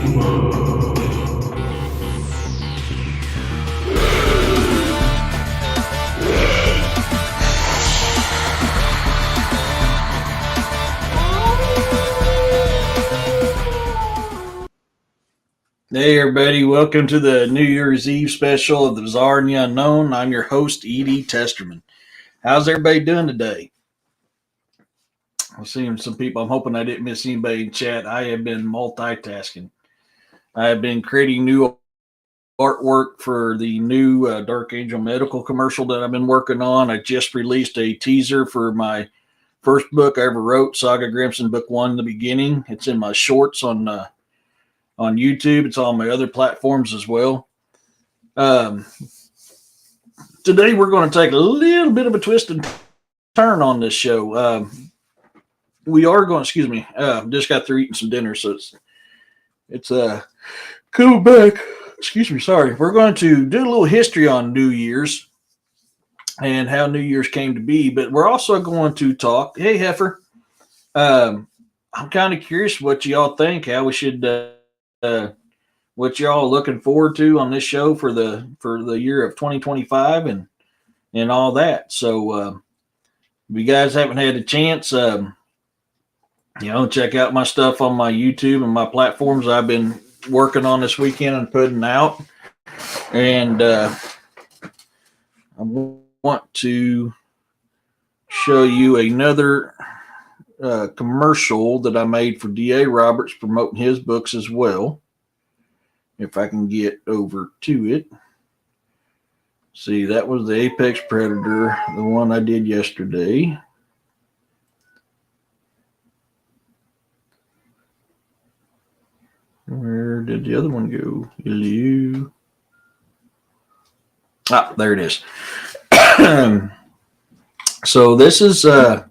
Hey everybody, welcome to the New Year's Eve special of the Bizarre and the Unknown. I'm your host, E.D. Testerman. How's everybody doing today? I'm seeing some people. I'm hoping I didn't miss anybody in chat. I have been multitasking. I have been creating new artwork for the new Dark Angel medical commercial that I've been working on. I just released a teaser for my first book I ever wrote, Saga Grimson Book 1, The Beginning. It's in my shorts on YouTube. It's on my other platforms as well. Today we're going to take a little bit of a twist and turn on this show. We are going, excuse me, just got through eating some dinner, so it's coming back. Excuse me, sorry. We're going to do a little history on New Year's and how New Year's came to be, but we're also going to talk. Hey, Heifer, I'm kind of curious what y'all think. How we should, what y'all looking forward to on this show for the year of 2025 and all that. So, if you guys haven't had a chance, check out my stuff on my YouTube and my platforms I've been working on this weekend and putting out. And I want to show you another commercial that I made for D.A. Roberts promoting his books as well. If I can get over to it. See, that was the Apex Predator, the one I did yesterday. Where did the other one go? Hello. Ah, there it is. So this is, let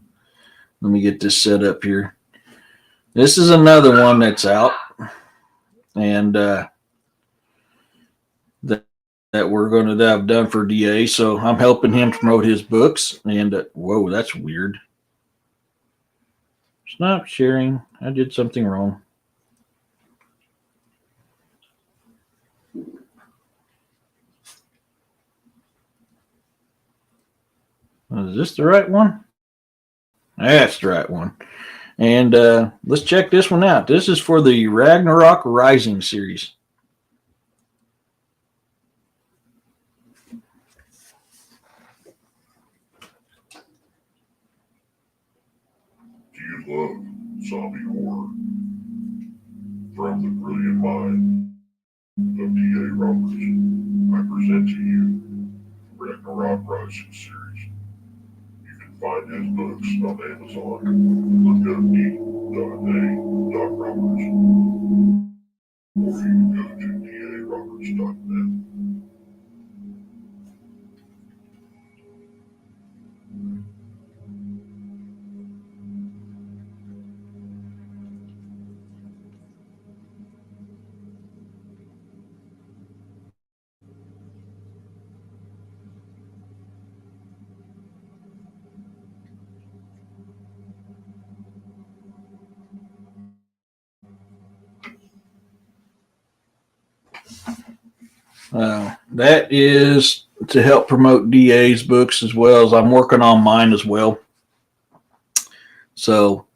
me get this set up here. This is another one that's out. And that I've done for DA. So I'm helping him promote his books. And whoa, that's weird. Stop sharing. I did something wrong. Is this the right one? That's the right one. And let's check this one out. This is for the Ragnarok Rising series. Do you love zombie horror? From the brilliant mind of D.A. Roberts, I present to you the Ragnarok Rising series. You can find his books on Amazon. Look up d.a.roberts, or you can go to daroberts.net. That is to help promote DA's books as well as I'm working on mine as well. So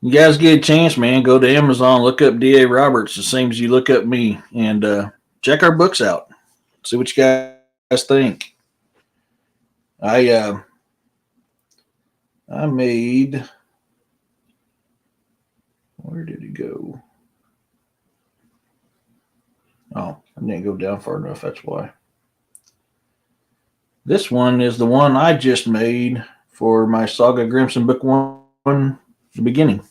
you guys get a chance, man, go to Amazon, look up D.A. Roberts, the same as you look up me, and check our books out. See what you guys think. I made, where did it go? Oh, I didn't go down far enough, that's why. This one is the one I just made for my Saga Grimson Book 1, The Beginning.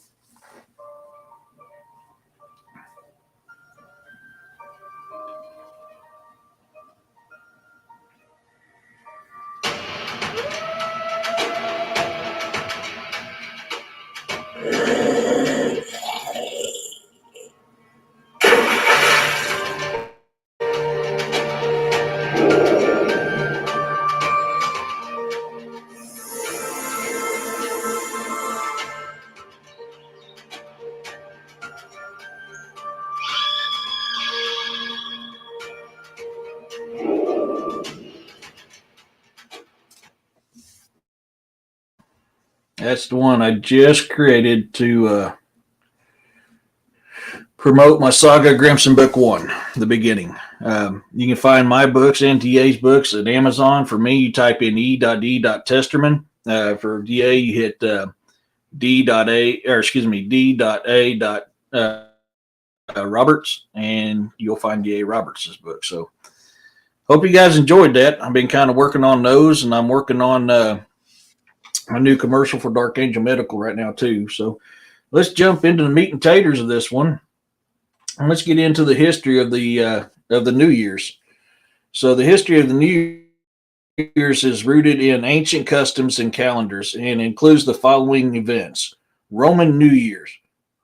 That's the one I just created to promote my Saga Grimson Book 1, the beginning. You can find my books, NTA's books, at Amazon. For me, you type in e.d.testerman. For DA, you hit D.A. Roberts, and you'll find D.A. Roberts' book. So, hope you guys enjoyed that. I've been kind of working on those, and I'm working on a new commercial for Dark Angel Medical right now, too. So, let's jump into the meat and taters of this one. And let's get into the history of the New Year's. So the history of the New Year's is rooted in ancient customs and calendars and includes the following events. Roman New Year's.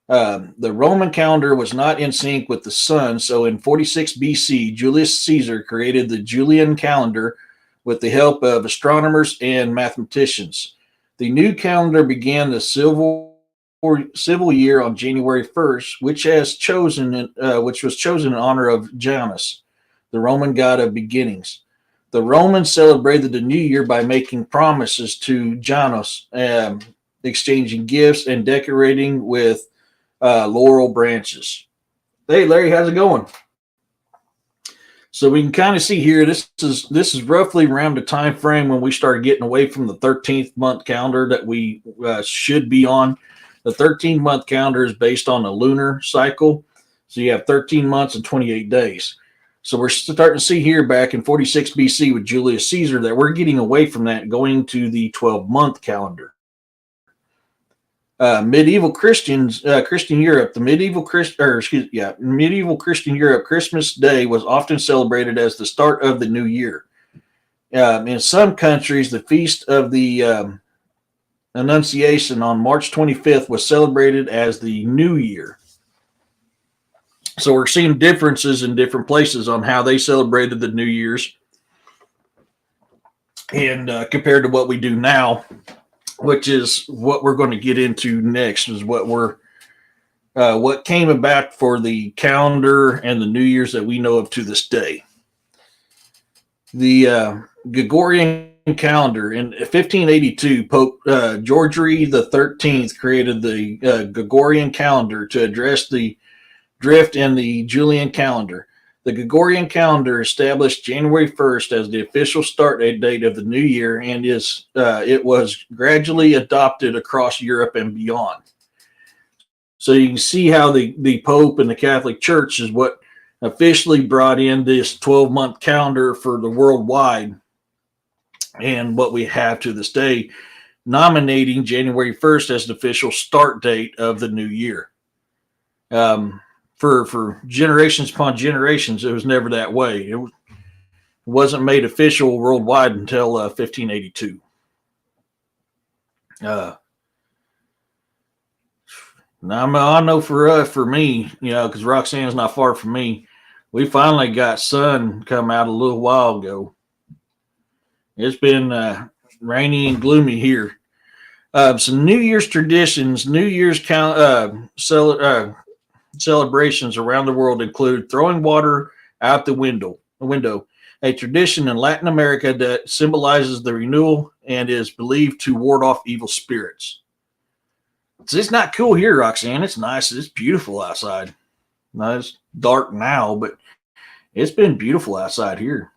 The Roman calendar was not in sync with the sun, so in 46 BC, Julius Caesar created the Julian calendar with the help of astronomers and mathematicians. The new calendar began the civil year on January 1st, which was chosen in honor of Janus, the Roman god of beginnings. The Romans celebrated the new year by making promises to Janus, exchanging gifts and decorating with laurel branches. Hey, Larry, how's it going? So we can kind of see here. This is roughly around the time frame when we started getting away from the 13th month calendar that we should be on. The 13-month calendar is based on a lunar cycle. So you have 13 months and 28 days. So we're starting to see here back in 46 BC with Julius Caesar that we're getting away from that, going to the 12-month calendar. Medieval Christian Europe, medieval Christian Europe, Christmas Day was often celebrated as the start of the new year. In some countries, the feast of the Annunciation on March 25th was celebrated as the New Year. So we're seeing differences in different places on how they celebrated the New Year's, and compared to what we do now, which is what we're going to get into next. Is what came about for the calendar and the New Year's that we know of to this day. The Gregorian calendar in 1582, Pope George XIII created the Gregorian calendar to address the drift in the Julian calendar. The Gregorian calendar established January 1st as the official start date of the new year, and it was gradually adopted across Europe and beyond. So you can see how the Pope and the Catholic Church is what officially brought in this 12-month calendar for the worldwide, and what we have to this day, nominating January 1st as the official start date of the new year. For generations upon generations, it was never that way. It wasn't made official worldwide until 1582. Now I know for me, because Roxanne's not far from me, we finally got sun come out a little while ago. It's been rainy and gloomy here. Some New Year's traditions, New Year's celebrations around the world include throwing water out the window, a tradition in Latin America that symbolizes the renewal and is believed to ward off evil spirits. It's not cool here, Roxanne. It's nice. It's beautiful outside. Now, it's dark now, but it's been beautiful outside here.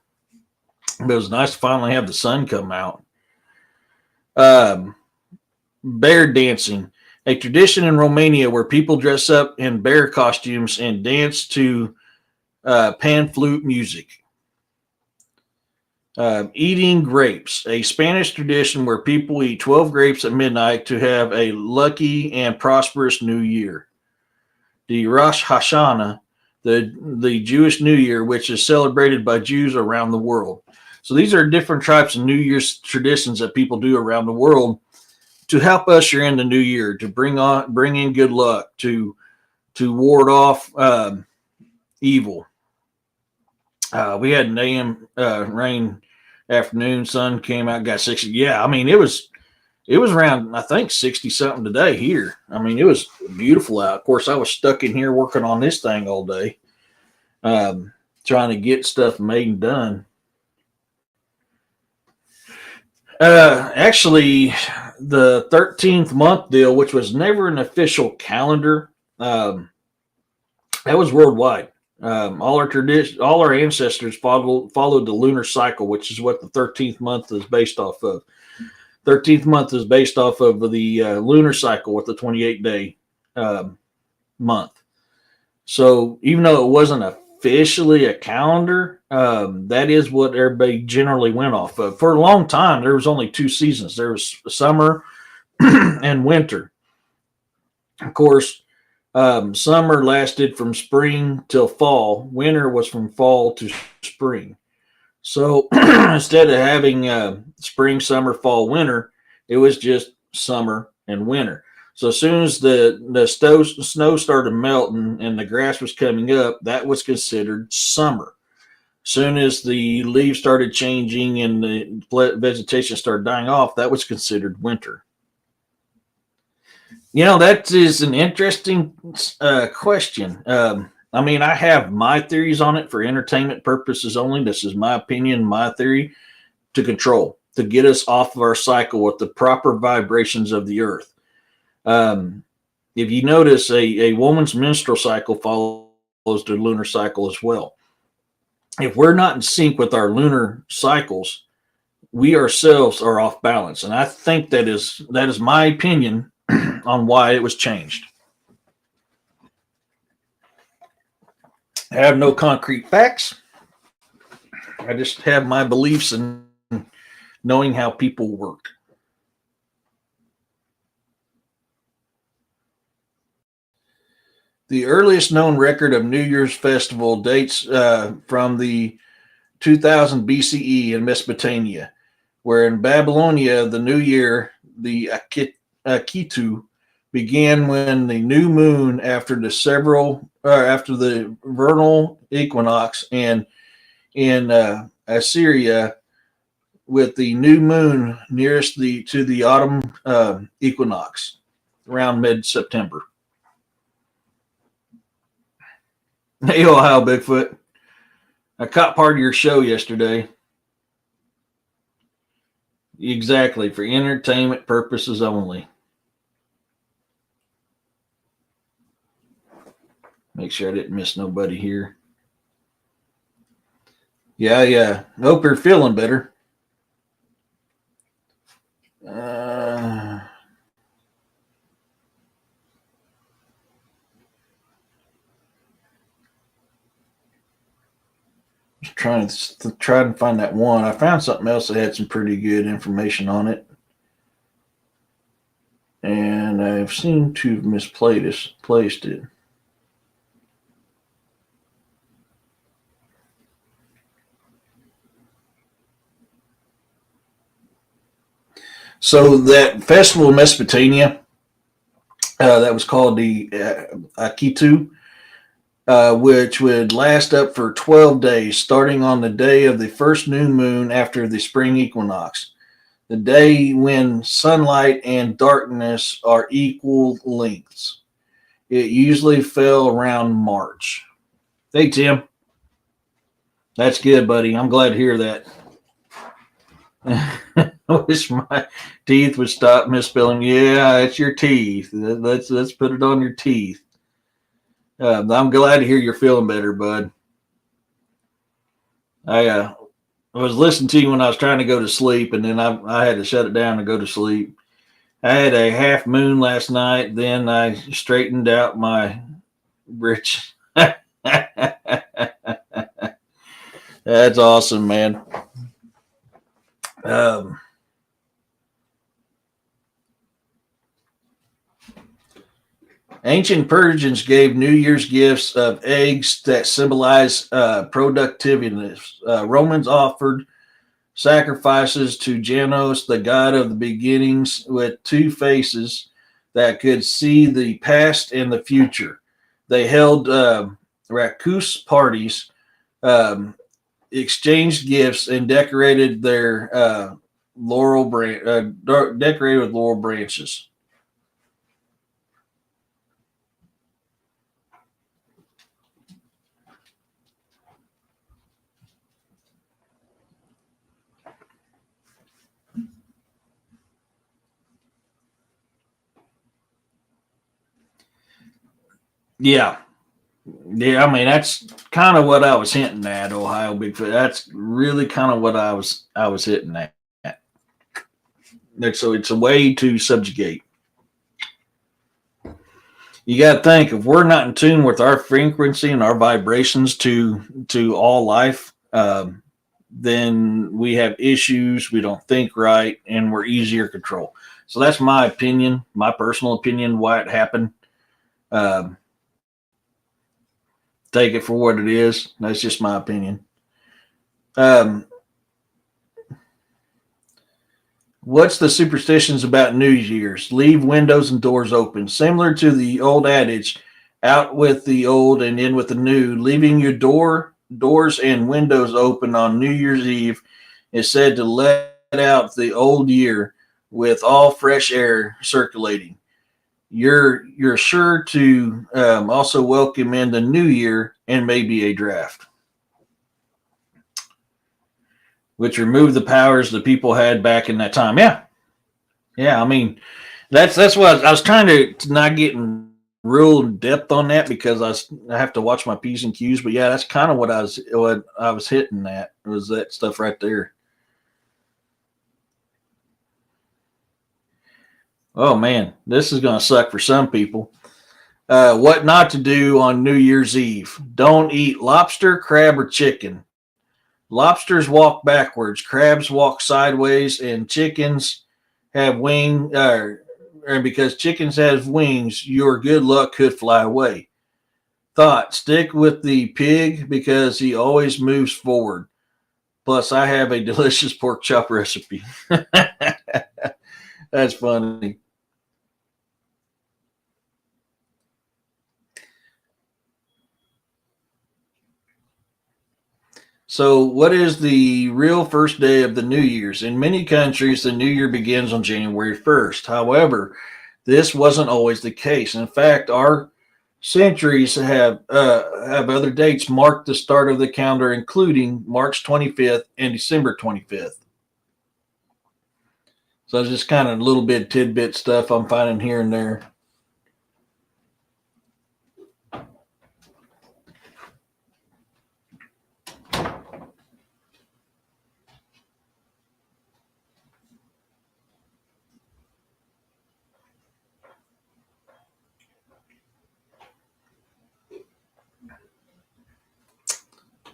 But it was nice to finally have the sun come out. Bear dancing, a tradition in Romania where people dress up in bear costumes and dance to pan flute music. Eating grapes, a Spanish tradition where people eat 12 grapes at midnight to have a lucky and prosperous new year. The Rosh Hashanah, the Jewish New Year, which is celebrated by Jews around the world. So these are different types of New Year's traditions that people do around the world to help usher in the new year, to bring in good luck, to ward off evil. We had an AM rain afternoon, sun came out, got 60. Yeah, I mean it was around, I think, 60 something today here. I mean, it was beautiful out. Of course, I was stuck in here working on this thing all day, trying to get stuff made and done. Actually, the 13th month deal, which was never an official calendar, that was worldwide. All our ancestors followed the lunar cycle, which is what the 13th month is based off of. 13th month is based off of the lunar cycle with the 28-day month. So even though it wasn't officially a calendar, that is what everybody generally went off of. For a long time, there was only two seasons. There was summer and winter. Of course, summer lasted from spring till fall. Winter was from fall to spring. So instead of having spring, summer, fall, winter, it was just summer and winter. So as soon as the snow started melting and the grass was coming up, that was considered summer. As soon as the leaves started changing and the vegetation started dying off, that was considered winter. That is an interesting question. I mean, I have my theories on it for entertainment purposes only. This is my opinion, my theory to control, to get us off of our cycle with the proper vibrations of the earth. If you notice, a woman's menstrual cycle follows the lunar cycle as well. If we're not in sync with our lunar cycles, we ourselves are off balance. And I think that is my opinion on why it was changed. I have no concrete facts. I just have my beliefs and knowing how people work. The earliest known record of New Year's festival dates from the 2000 BCE in Mesopotamia, where in Babylonia the new year, the Akitu, began when the new moon after the vernal equinox, and in Assyria with the new moon nearest to the autumn equinox around mid-September. Hey, Ohio Bigfoot. I caught part of your show yesterday. Exactly, for entertainment purposes only. Make sure I didn't miss nobody here. Yeah. Hope you're feeling better. Just trying to find that one. I found something else that had some pretty good information on it, and I've seemed to have misplaced it. So that festival in Mesopotamia, that was called the Akitu, which would last up for 12 days, starting on the day of the first new moon after the spring equinox, the day when sunlight and darkness are equal lengths. It usually fell around March. Hey, Tim. That's good, buddy. I'm glad to hear that. I wish my teeth would stop misspelling. Yeah, it's your teeth. Let's put it on your teeth. I'm glad to hear you're feeling better, bud. I was listening to you when I was trying to go to sleep, and then I had to shut it down to go to sleep. I had a half moon last night. Then I straightened out my britch. That's awesome, man. Ancient Persians gave New Year's gifts of eggs that symbolize productivity. Romans offered sacrifices to Janus, the god of the beginnings, with two faces that could see the past and the future. They held raucous parties, exchanged gifts, and decorated their decorated with laurel branches. Yeah. Yeah, I mean that's kind of what I was hinting at, Ohio Bigfoot. That's really kind of what I was hitting at. So it's a way to subjugate. You got to think if we're not in tune with our frequency and our vibrations to all life, then we have issues. We don't think right, and we're easier to control. So that's my opinion, my personal opinion, why it happened. Um, Take it for what it is. That's just my opinion. Um, what's the superstitions about New Year's? Leave windows and doors open. Similar to the old adage, out with the old and in with the new. Leaving your doors and windows open on New Year's Eve is said to let out the old year with all fresh air circulating. You're sure to also welcome in the new year and maybe a draft, which removed the powers the people had back in that time. Yeah, yeah. I mean, that's what I was trying to not get in real depth on that because I have to watch my P's and Q's. But yeah, that's kind of what I was hitting at was that stuff right there. Oh man, this is gonna suck for some people. What not to do on New Year's Eve? Don't eat lobster, crab, or chicken. Lobsters walk backwards, crabs walk sideways, and chickens have wing. And because chickens have wings, your good luck could fly away. Thought: stick with the pig because he always moves forward. Plus, I have a delicious pork chop recipe. That's funny. So, what is the real first day of the New Year's? In many countries, the New Year begins on January 1st. However, this wasn't always the case. In fact, our centuries have other dates mark the start of the calendar, including March 25th and December 25th. So, it's just kind of a little bit tidbit stuff I'm finding here and there.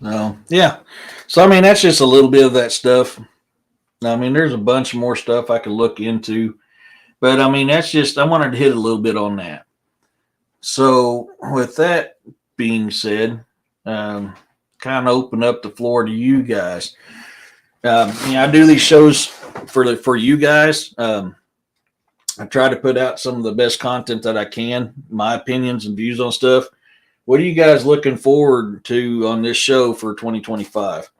No, yeah. So, I mean, that's just a little bit of that stuff. I mean, there's a bunch more stuff I could look into, but I mean, that's just I wanted to hit a little bit on that. So, with that being said, um, kind of open up the floor to you guys. I do these shows for you guys. I try to put out some of the best content that I can, my opinions and views on stuff. What are you guys looking forward to on this show for 2025?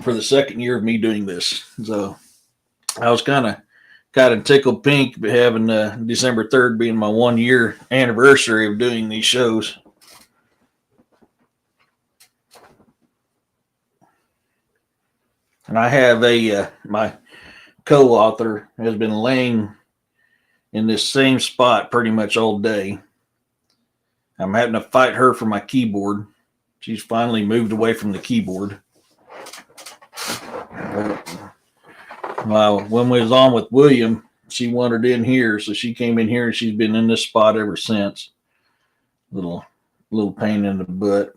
For the second year of me doing this, so I was kind of tickled pink having December 3rd being my 1 year anniversary of doing these shows. And I have my co-author has been laying in this same spot pretty much all day. I'm having to fight her for my keyboard. She's finally moved away from the keyboard. Well, when we was on with William, she wandered in here, so she came in here and she's been in this spot ever since. Little pain in the butt.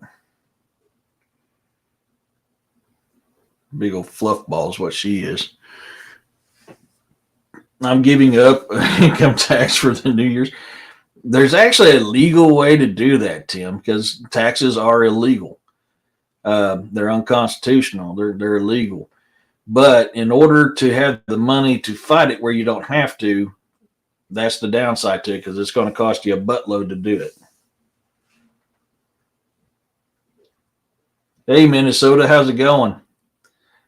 Big old fluff ball is what she is. I'm giving up income tax for the New Year's. There's actually a legal way to do that, Tim, because taxes are illegal. They're unconstitutional. They're illegal. But in order to have the money to fight it where you don't have to, that's the downside to it because it's going to cost you a buttload to do it. Hey, Minnesota, how's it going?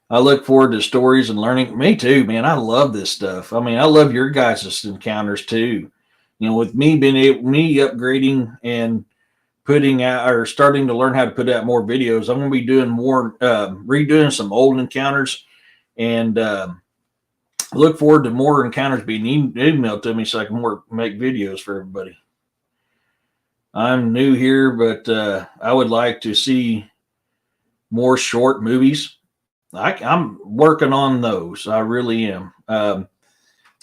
I look forward to stories and learning. Me too, man. I love this stuff. I mean, I love your guys' encounters too. With me me upgrading and putting out or starting to learn how to put out more videos, I'm going to be doing more, redoing some old encounters, and look forward to more encounters being emailed to me so I can make videos for everybody. I'm new here, but I would like to see more short movies. I'm working on those. I really am.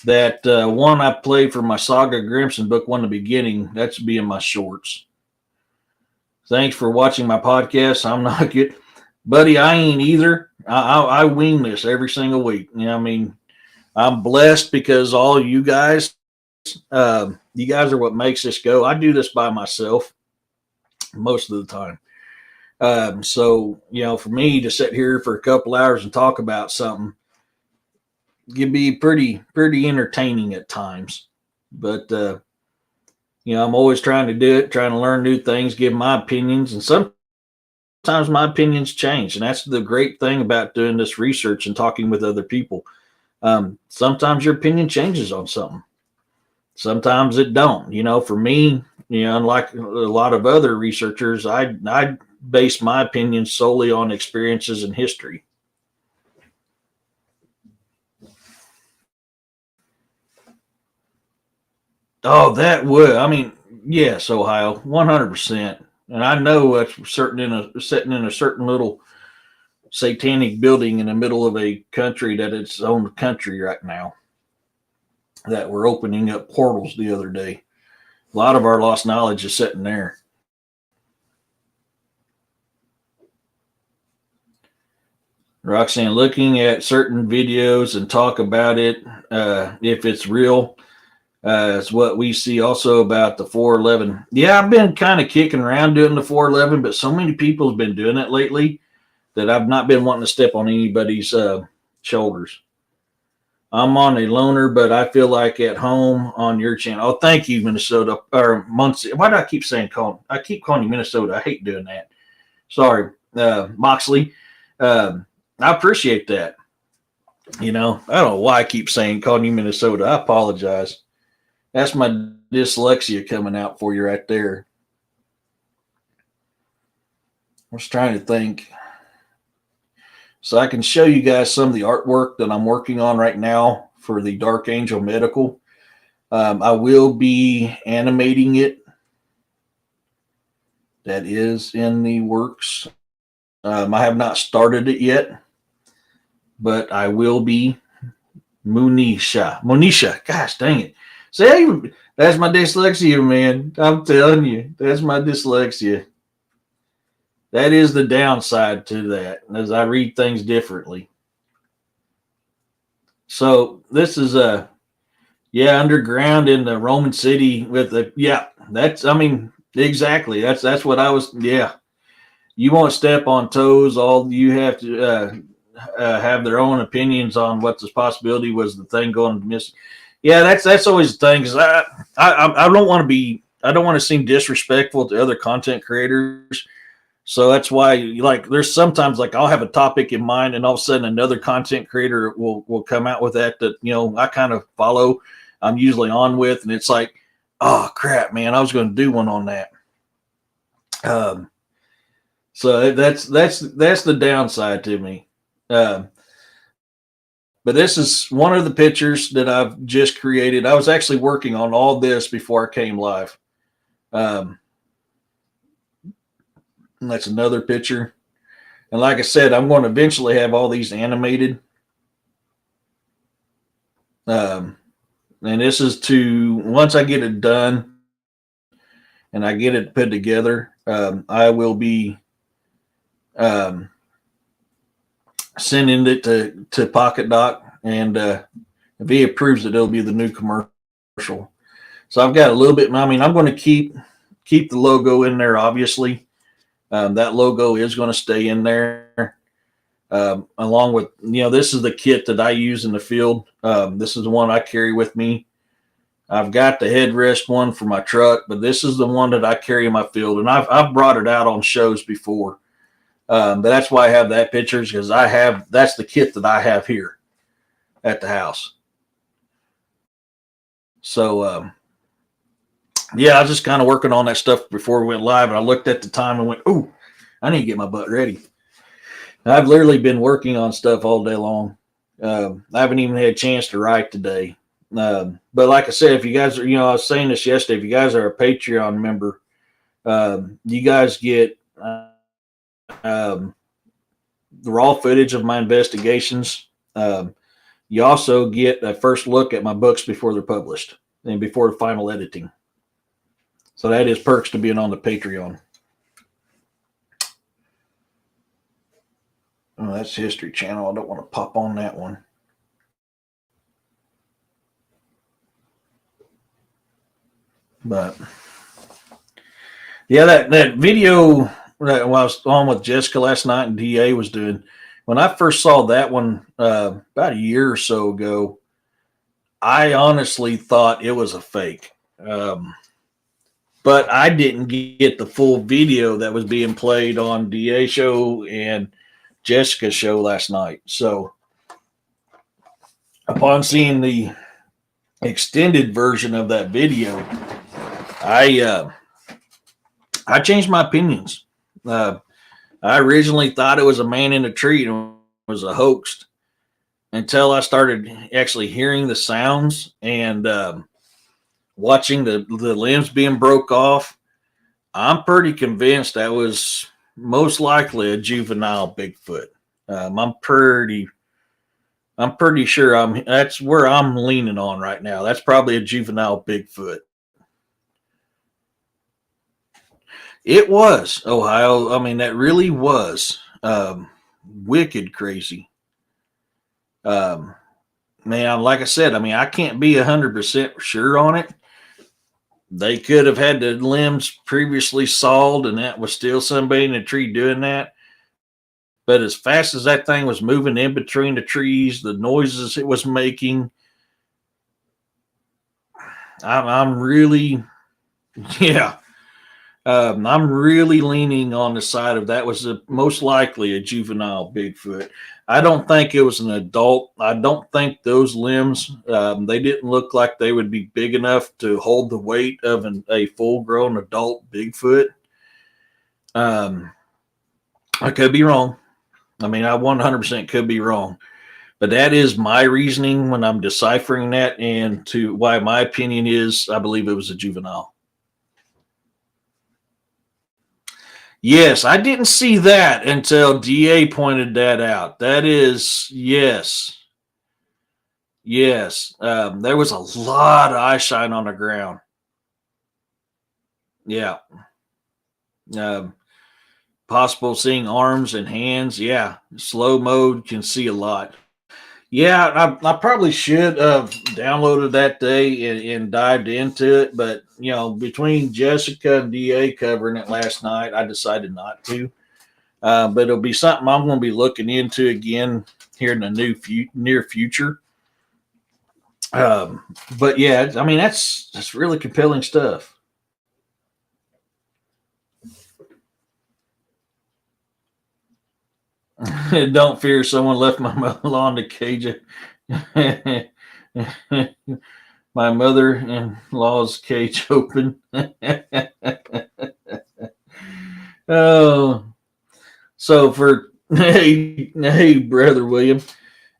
That one I played for my Saga Grimson book one in the beginning, that's being my shorts. Thanks for watching my podcast. I'm not good. Buddy, I ain't either. I wing this every single week. You know, I mean, I'm blessed because all you guys are what makes this go. I do this by myself most of the time. So, you know, for me to sit here for a couple hours and talk about something can be pretty entertaining at times. But you know, I'm always trying to do it, trying to learn new things, give my opinions, and sometimes my opinions change, and that's the great thing about doing this research and talking with other people. Sometimes your opinion changes on something. Sometimes it don't. You know, for me, you know, unlike a lot of other researchers, I base my opinion solely on experiences and history. Oh, that would. I mean, yes, Ohio, 100%. And I know that's certain in a sitting in a certain little satanic building in the middle of a country that it's own country right now. That we're opening up portals the other day. A lot of our lost knowledge is sitting there. Roxanne, looking at certain videos and talk about it, if it's real, it's what we see also about the 411. Yeah, I've been kind of kicking around doing the 411, but so many people have been doing it lately that I've not been wanting to step on anybody's shoulders. I'm on a loner, but I feel like at home on your channel. Oh, thank you, Minnesota or Muncie. Why do I keep saying call? I keep calling you Minnesota. I hate doing that. Sorry, Moxley. I appreciate that. You know, I don't know why I keep saying calling you Minnesota. I apologize. That's my dyslexia coming out for you right there. I was trying to think. So I can show you guys some of the artwork that I'm working on right now for the Dark Angel Medical. I will be animating it. That is in the works. I have not started it yet, but I will be. Monisha. Gosh dang it. See, that's my dyslexia, man. I'm telling you, that's my dyslexia. That is the downside to that, as I read things differently. So this is yeah, underground in the Roman city with the yeah. That's I mean exactly. That's what I was. Yeah, you won't step on toes. All you have to have their own opinions on what this possibility was the thing going to miss. Yeah, that's always the thing because I don't want to be I don't want to seem disrespectful to other content creators. So that's why like there's sometimes like I'll have a topic in mind and all of a sudden another content creator will come out with that you know I kind of follow. I'm usually on with and it's like oh crap man I was going to do one on that. Um, so that's the downside to me. Um, but this is one of the pictures that I've just created. I was actually working on all this before I came live. Um, and that's another picture. And like I said, I'm going to eventually have all these animated. Um, and this is to once I get it done and I get it put together, I will be um, sending it to Pocket Doc, and if he approves it, it'll be the new commercial. So I've got a little bit. I mean, I'm going to keep the logo in there. Obviously, that logo is going to stay in there. Along with this is the kit that I use in the field. This is the one I carry with me. I've got the headrest one for my truck, but this is the one that I carry in my field, and I've brought it out on shows before. But that's why I have that pictures because that's the kit that I have here at the house. So yeah, I was just kind of working on that stuff before we went live, and I looked at the time and went, "Ooh, I need to get my butt ready." And I've literally been working on stuff all day long. I haven't even had a chance to write today. But like I said, if you guys are, I was saying this yesterday, if you guys are a Patreon member, You guys get um, the raw footage of my investigations. You also get a first look at my books before they're published and before the final editing. So that is perks to being on the Patreon. Oh, that's History Channel. I don't want to pop on that one. But yeah, that video that I was on with Jessica last night and DA was doing, when I first saw that one about a year or so ago, I honestly thought it was a fake. But I didn't get the full video that was being played on DA show and Jessica's show last night. So upon seeing the extended version of that video, I changed my opinions. I originally thought it was a man in a tree and it was a hoax until I started actually hearing the sounds and watching the limbs being broke off. I'm pretty convinced that was most likely a juvenile Bigfoot. I'm pretty sure that's where I'm leaning on right now. That's probably a juvenile Bigfoot. It was Ohio. I mean, that really was wicked crazy. Man, like I said, I mean, I can't be 100% sure on it. They could have had the limbs previously sawed, and that was still somebody in the tree doing that. But as fast as that thing was moving in between the trees, the noises it was making, I'm really, yeah, I'm really leaning on the side of that was most likely a juvenile Bigfoot. I don't think it was an adult. I don't think those limbs, they didn't look like they would be big enough to hold the weight of a full-grown adult Bigfoot. I could be wrong. I mean, I 100% could be wrong. But that is my reasoning when I'm deciphering that, and to why my opinion is I believe it was a juvenile. Yes, I didn't see that until DA pointed that out. That is, yes. Yes. There was a lot of eye shine on the ground. Yeah. Um, Possible seeing arms and hands. Yeah. Slow mode can see a lot. Yeah, I probably should have downloaded that day and dived into it, but between Jessica and DA covering it last night, I decided not to. But it'll be something I'm going to be looking into again here in the near future. But yeah, I mean that's really compelling stuff. Don't fear, someone left my mother-in-law in the cage. My mother-in-law's cage open. Oh, so for hey, brother William,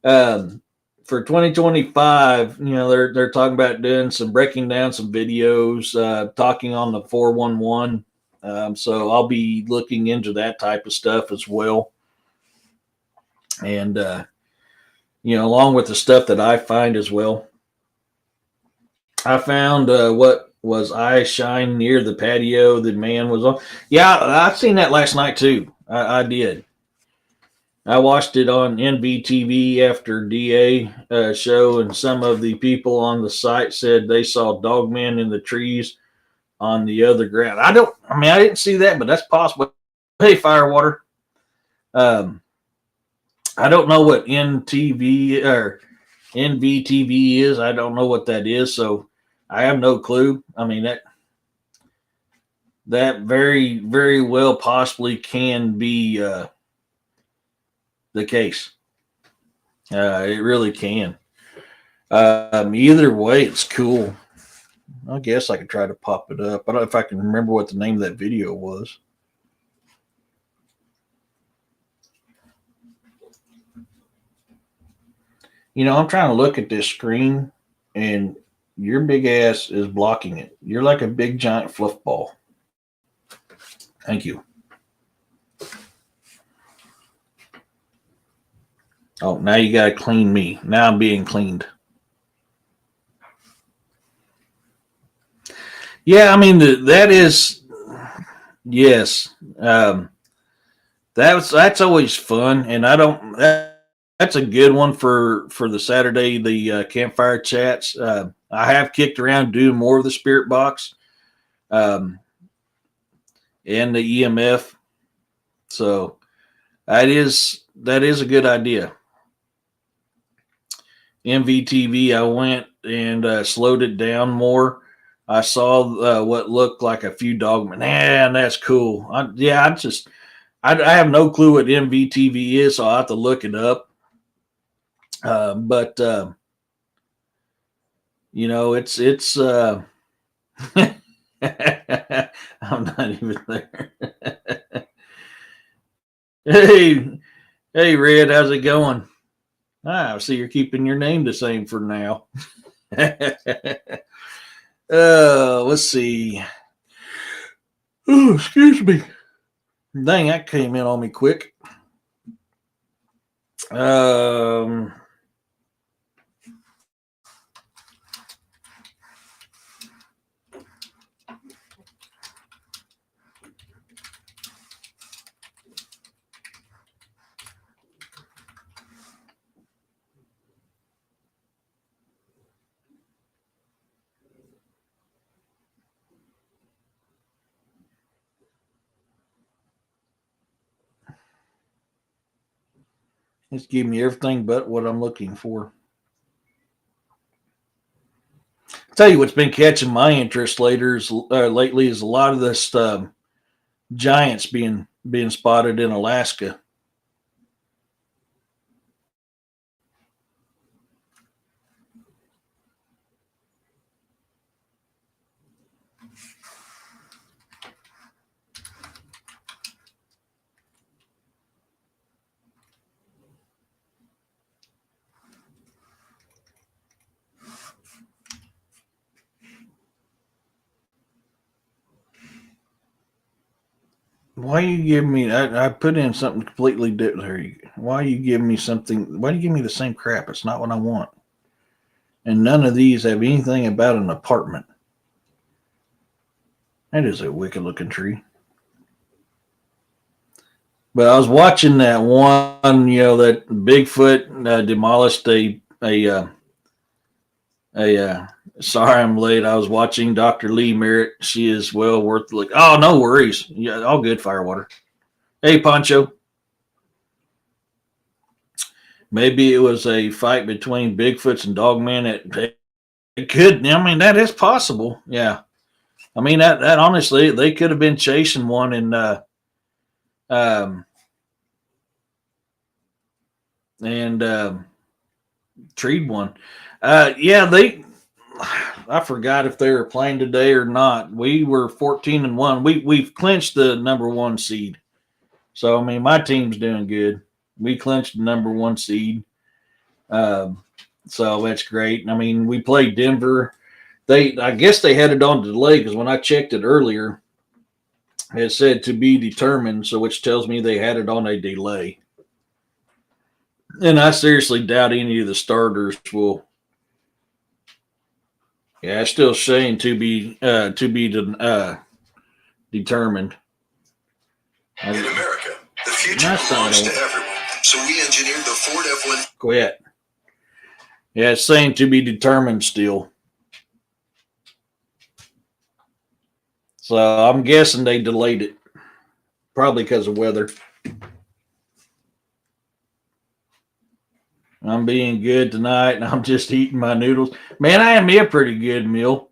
for 2025, they're talking about doing some breaking down some videos, talking on the 411. So I'll be looking into that type of stuff as well, and along with the stuff that I find as well. I found what was eye shine near the patio the man was on. Yeah, I've seen that last night too. I did. I watched it on NVTV after DA show, and some of the people on the site said they saw dogmen in the trees on the other ground. I didn't see that, but that's possible. Hey, Firewater. I don't know what NTV or NVTV is. I don't know what that is, so I have no clue. I mean that very, very well possibly can be the case. It really can. Either way, it's cool. I guess I could try to pop it up. I don't know if I can remember what the name of that video was. I'm trying to look at this screen, and your big ass is blocking it. You're like a big giant fluff ball. Thank you. Oh, now you got to clean me. Now I'm being cleaned. Yeah, I mean that is yes. That's always fun, and I don't. That's a good one for the Saturday the campfire chats. I have kicked around doing more of the spirit box, um, and the EMF. So that is a good idea. MVTV, I went and slowed it down more. I saw what looked like a few dogmen. Man, that's cool. I have no clue what MVTV is, so I'll have to look it up. But it's. I'm not even there. hey, hey, Red, how's it going? I see you're keeping your name the same for now. Let's see. Oh, excuse me. Dang, that came in on me quick. Um, it's giving me everything but what I'm looking for. I'll tell you what's been catching my interest lately is a lot of this giants being spotted in Alaska. Why you give me? I put in something completely different. Why you give me something? Why do you give me the same crap? It's not what I want. And none of these have anything about an apartment. That is a wicked looking tree. But I was watching that one, that Bigfoot demolished a. Sorry, I'm late. I was watching Dr. Lee Merritt. She is well worth the look. Oh, no worries. Yeah, all good, Firewater. Hey, Poncho. Maybe it was a fight between Bigfoots and Dogman. It could. I mean, that is possible. Yeah. I mean, that honestly, they could have been chasing one um, and treed one. Yeah, I forgot if they were playing today or not. We were 14-1. We've clinched the number one seed. So I mean, my team's doing good. We clinched the number one seed. Um, so that's great. I mean, we played Denver. I guess they had it on delay because when I checked it earlier, it said to be determined. So which tells me they had it on a delay. And I seriously doubt any of the starters will. Yeah, it's still saying determined. In America, the future belongs to everyone. So we engineered the Ford F-150. Quit. Yeah, it's saying to be determined still. So I'm guessing they delayed it. Probably because of weather. I'm being good tonight and I'm just eating my noodles. Man, I had me a pretty good meal.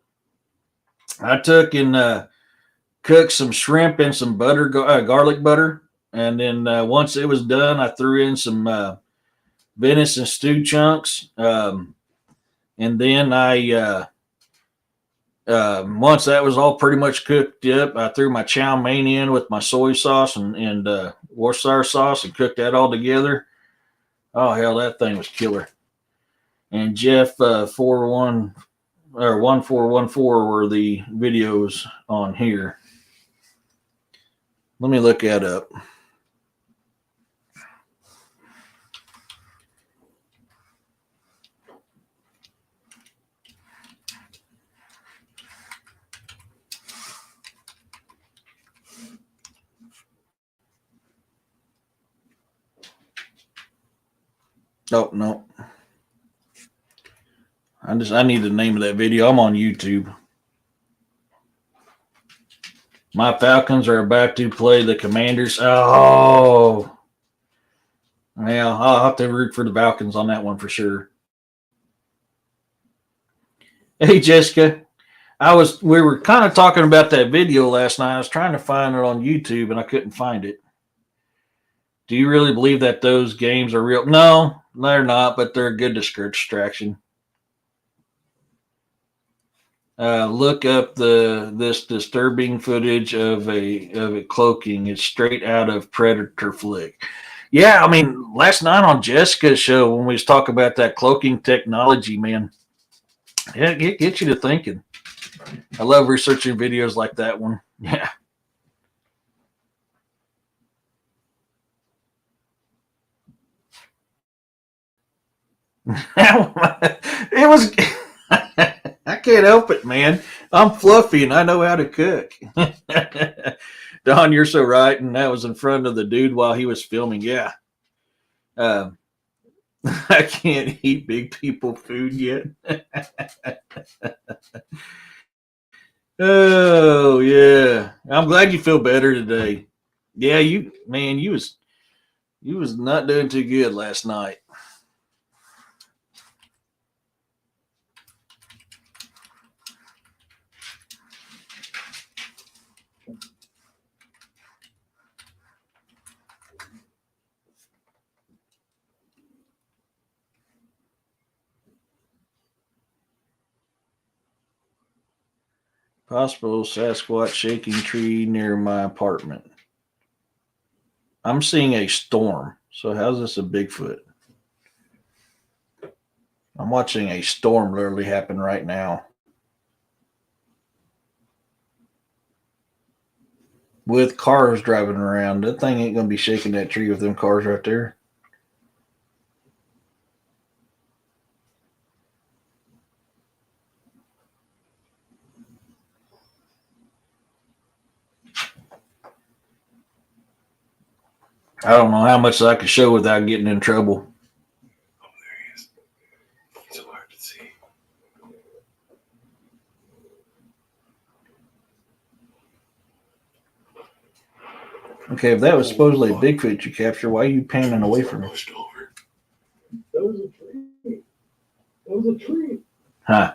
I took and cooked some shrimp and some butter, garlic butter. And then once it was done, I threw in some venison stew chunks. And then once that was all pretty much cooked up, I threw my chow mein in with my soy sauce and Worcestershire sauce and cooked that all together. Oh hell, that thing was killer. And Jeff 41 or 1414 were the videos on here. Let me look that up. Oh no. I need the name of that video. I'm on YouTube. My Falcons are about to play the Commanders. Oh, yeah. I'll have to root for the Falcons on that one for sure. Hey, Jessica. We were kind of talking about that video last night. I was trying to find it on YouTube and I couldn't find it. Do you really believe that those games are real? No, they're not, but they're a good distraction. Look up this disturbing footage of a cloaking. It's straight out of Predator flick. Yeah, I mean, last night on Jessica's show when we was talking about that cloaking technology, man, it gets you to thinking. I love researching videos like that one. Yeah. It was. I can't help it, man. I'm fluffy and I know how to cook. Don, you're so right. And that was in front of the dude while he was filming. Yeah. Um, I can't eat big people food yet. Oh yeah. I'm glad you feel better today. Yeah, you was not doing too good last night. Possible Sasquatch shaking tree near my apartment. I'm seeing a storm. So how's this a Bigfoot? I'm watching a storm literally happen right now. With cars driving around. That thing ain't gonna be shaking that tree with them cars right there. I don't know how much I could show without getting in trouble. Oh, there he is. It's so hard to see. Okay, if that was supposedly a Bigfoot you captured, why are you panning away from it? That was a tree. That was a tree. Huh.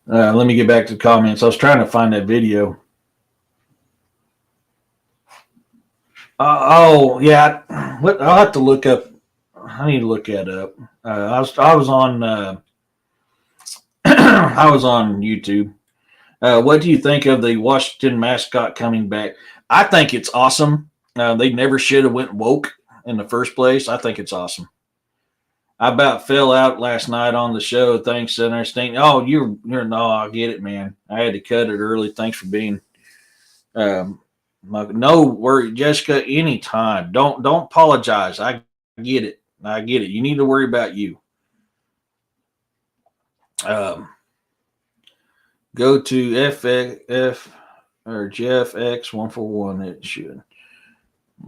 Let me get back to the comments. I was trying to find that video. Oh yeah, I'll have to look up. I need to look that up. I was on I was on YouTube. What do you think of the Washington mascot coming back? I think it's awesome. They never should have went woke in the first place. I think it's awesome. I about fell out last night on the show. Thanks, and everything. Oh, you're no, I get it, man. I had to cut it early. Thanks for being. No worry, Jessica. Anytime. Don't apologize. I get it. I get it. You need to worry about you. Go to FF or JFX141. It should.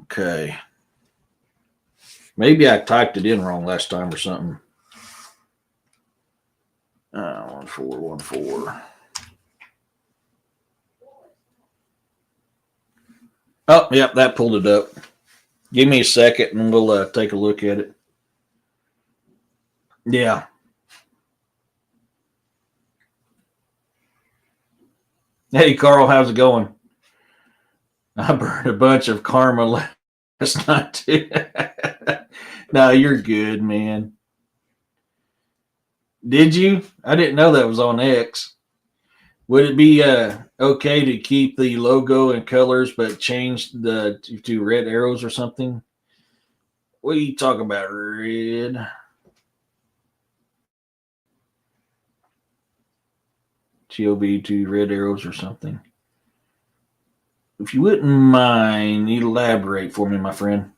Okay. Maybe I typed it in wrong last time or something. 1414. Oh, yep, that pulled it up. Give me a second and we'll take a look at it. Yeah. Hey, Carl, how's it going? I burned a bunch of karma last night, too. No, you're good, man. Did you? I didn't know that was on X. Would it be okay to keep the logo and colors but change to red arrows or something? What are you talking about, red? GOB to red arrows or something. if you wouldn't mind, elaborate for me, my friend.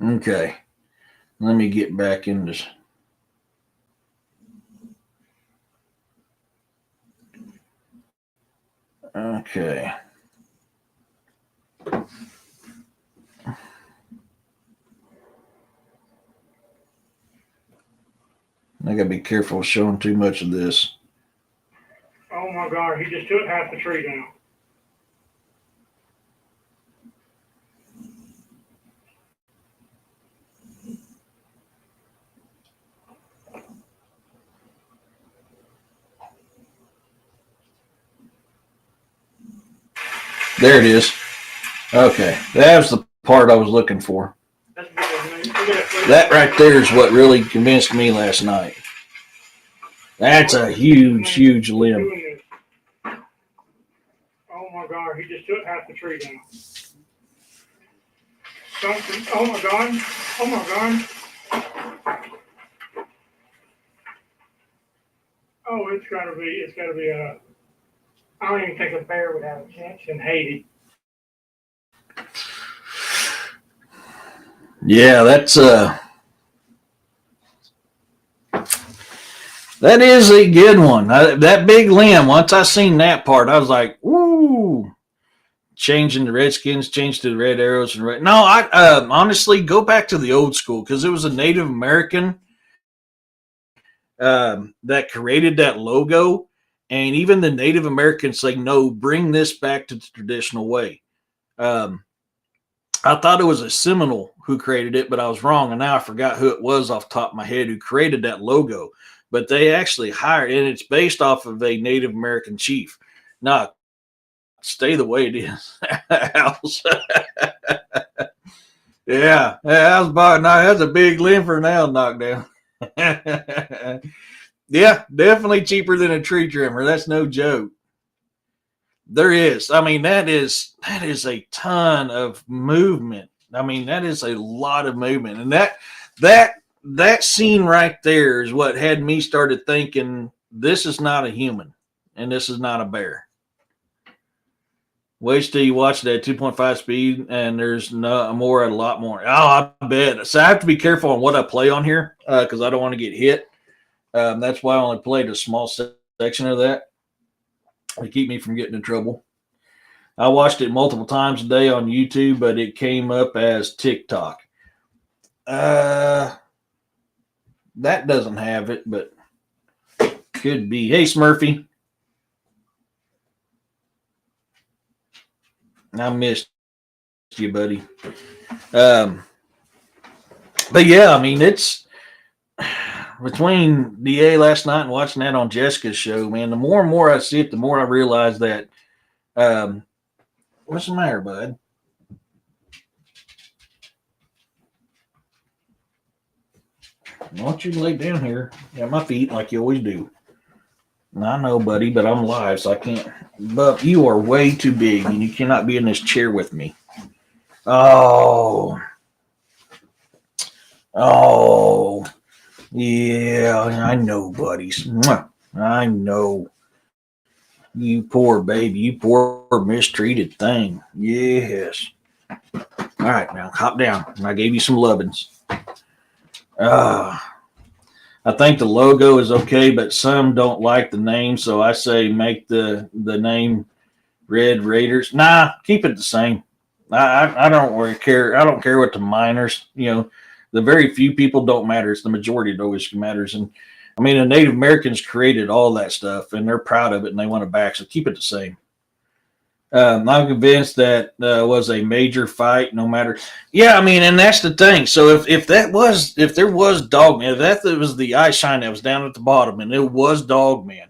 Okay. Let me get back into. Okay. I gotta be careful showing too much of this. Oh my God, he just took half the tree down. There it is. Okay. That was the part I was looking for. That's good. That right there is what really convinced me last night. That's a huge, huge limb. Oh my God, he just took half the tree down. Something. Oh my God. Oh my God. Oh, it's gotta be a. I don't even think a bear would have a chance in Haiti. Yeah, that is a good one. That big limb. Once I seen that part, I was like, "Ooh!" Changing the Redskins, changed to the Red Arrows and Red. No, I honestly go back to the old school because it was a Native American that created that logo, and even the Native Americans say, "No, bring this back to the traditional way." Um, I thought it was a Seminole who created it, but I was wrong, and now I forgot who it was off the top of my head who created that logo. But they actually hired, and it's based off of a Native American chief. Now, stay the way it is. House. Yeah, that's about now. That's a big limb for an owl knockdown. Yeah, definitely cheaper than a tree trimmer. That's no joke. There is. I mean, that is a ton of movement. I mean, that is a lot of movement, and that scene right there is what had me started thinking this is not a human, and this is not a bear. Wait till you watch that 2.5 speed, and there's no more, a lot more. Oh, I bet. So I have to be careful on what I play on here because I don't want to get hit. That's why I only played a small section of that to keep me from getting in trouble. I watched it multiple times a day on YouTube, but it came up as TikTok. That doesn't have it, but could be. Hey, Smurfy. I missed you, buddy. But yeah, I mean, it's between DA last night and watching that on Jessica's show, man, the more and more I see it, the more I realize that what's the matter, bud? I want you to lay down here at my feet like you always do. I know, buddy, but I'm live, so I can't. But you are way too big, and you cannot be in this chair with me. Oh. Yeah, I know, buddies. I know. You poor baby, you poor mistreated thing. Yes. All right, now hop down. I gave you some lovin's. I think the logo is okay, but some don't like the name, so I say make the name Red Raiders. Nah, keep it the same. I don't really care. I don't care what the minors, the very few people don't matter. It's the majority that always matters. And I mean, the Native Americans created all that stuff, and they're proud of it, and they want it back. So keep it the same. I'm convinced that was a major fight, no matter. Yeah, I mean, and that's the thing. So if there was Dogman, if that was the eye shine that was down at the bottom, and it was Dogman,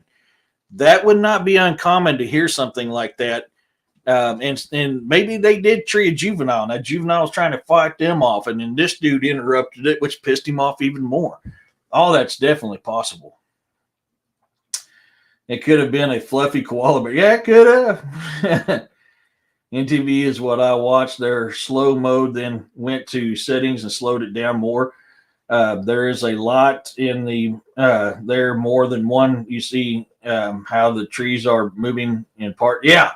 that would not be uncommon to hear something like that. And maybe they did tree a juvenile, and that juvenile was trying to fight them off, and then this dude interrupted it, which pissed him off even more. All that's definitely possible. It could have been a fluffy koala bear. Yeah, it could have. NTV is what I watched. Their slow mode then went to settings and slowed it down more. There is a lot in the there more than one you see how the trees are moving in part. Yeah,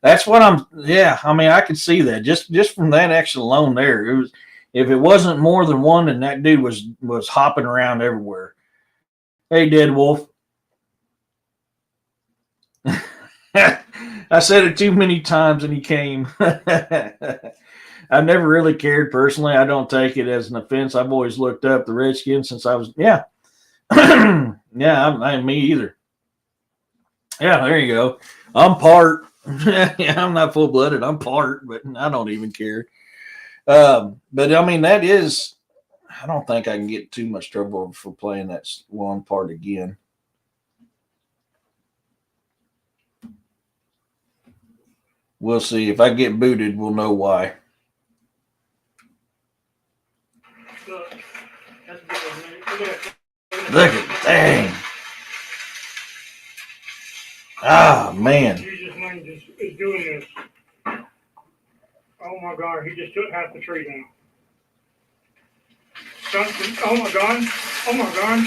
that's what I'm. Yeah, I mean, I could see that just from that action alone. There, it was. If it wasn't more than one, then that dude was hopping around everywhere. Hey, Dead Wolf. I said it too many times and he came. I've never really cared personally. I don't take it as an offense. I've always looked up the Redskins since I was, yeah. Yeah, I me either. Yeah, there you go. I'm part. Yeah, I'm not full blooded. I'm part, but I don't even care. But I mean, that is, I don't think I can get too much trouble for playing that one part again. We'll see. If I get booted, we'll know why. Look, that's a good one. Look at dang. Ah, man. Jesus man just is doing this. Oh my God, he just took half the tree down. Something, oh my God. Oh my God.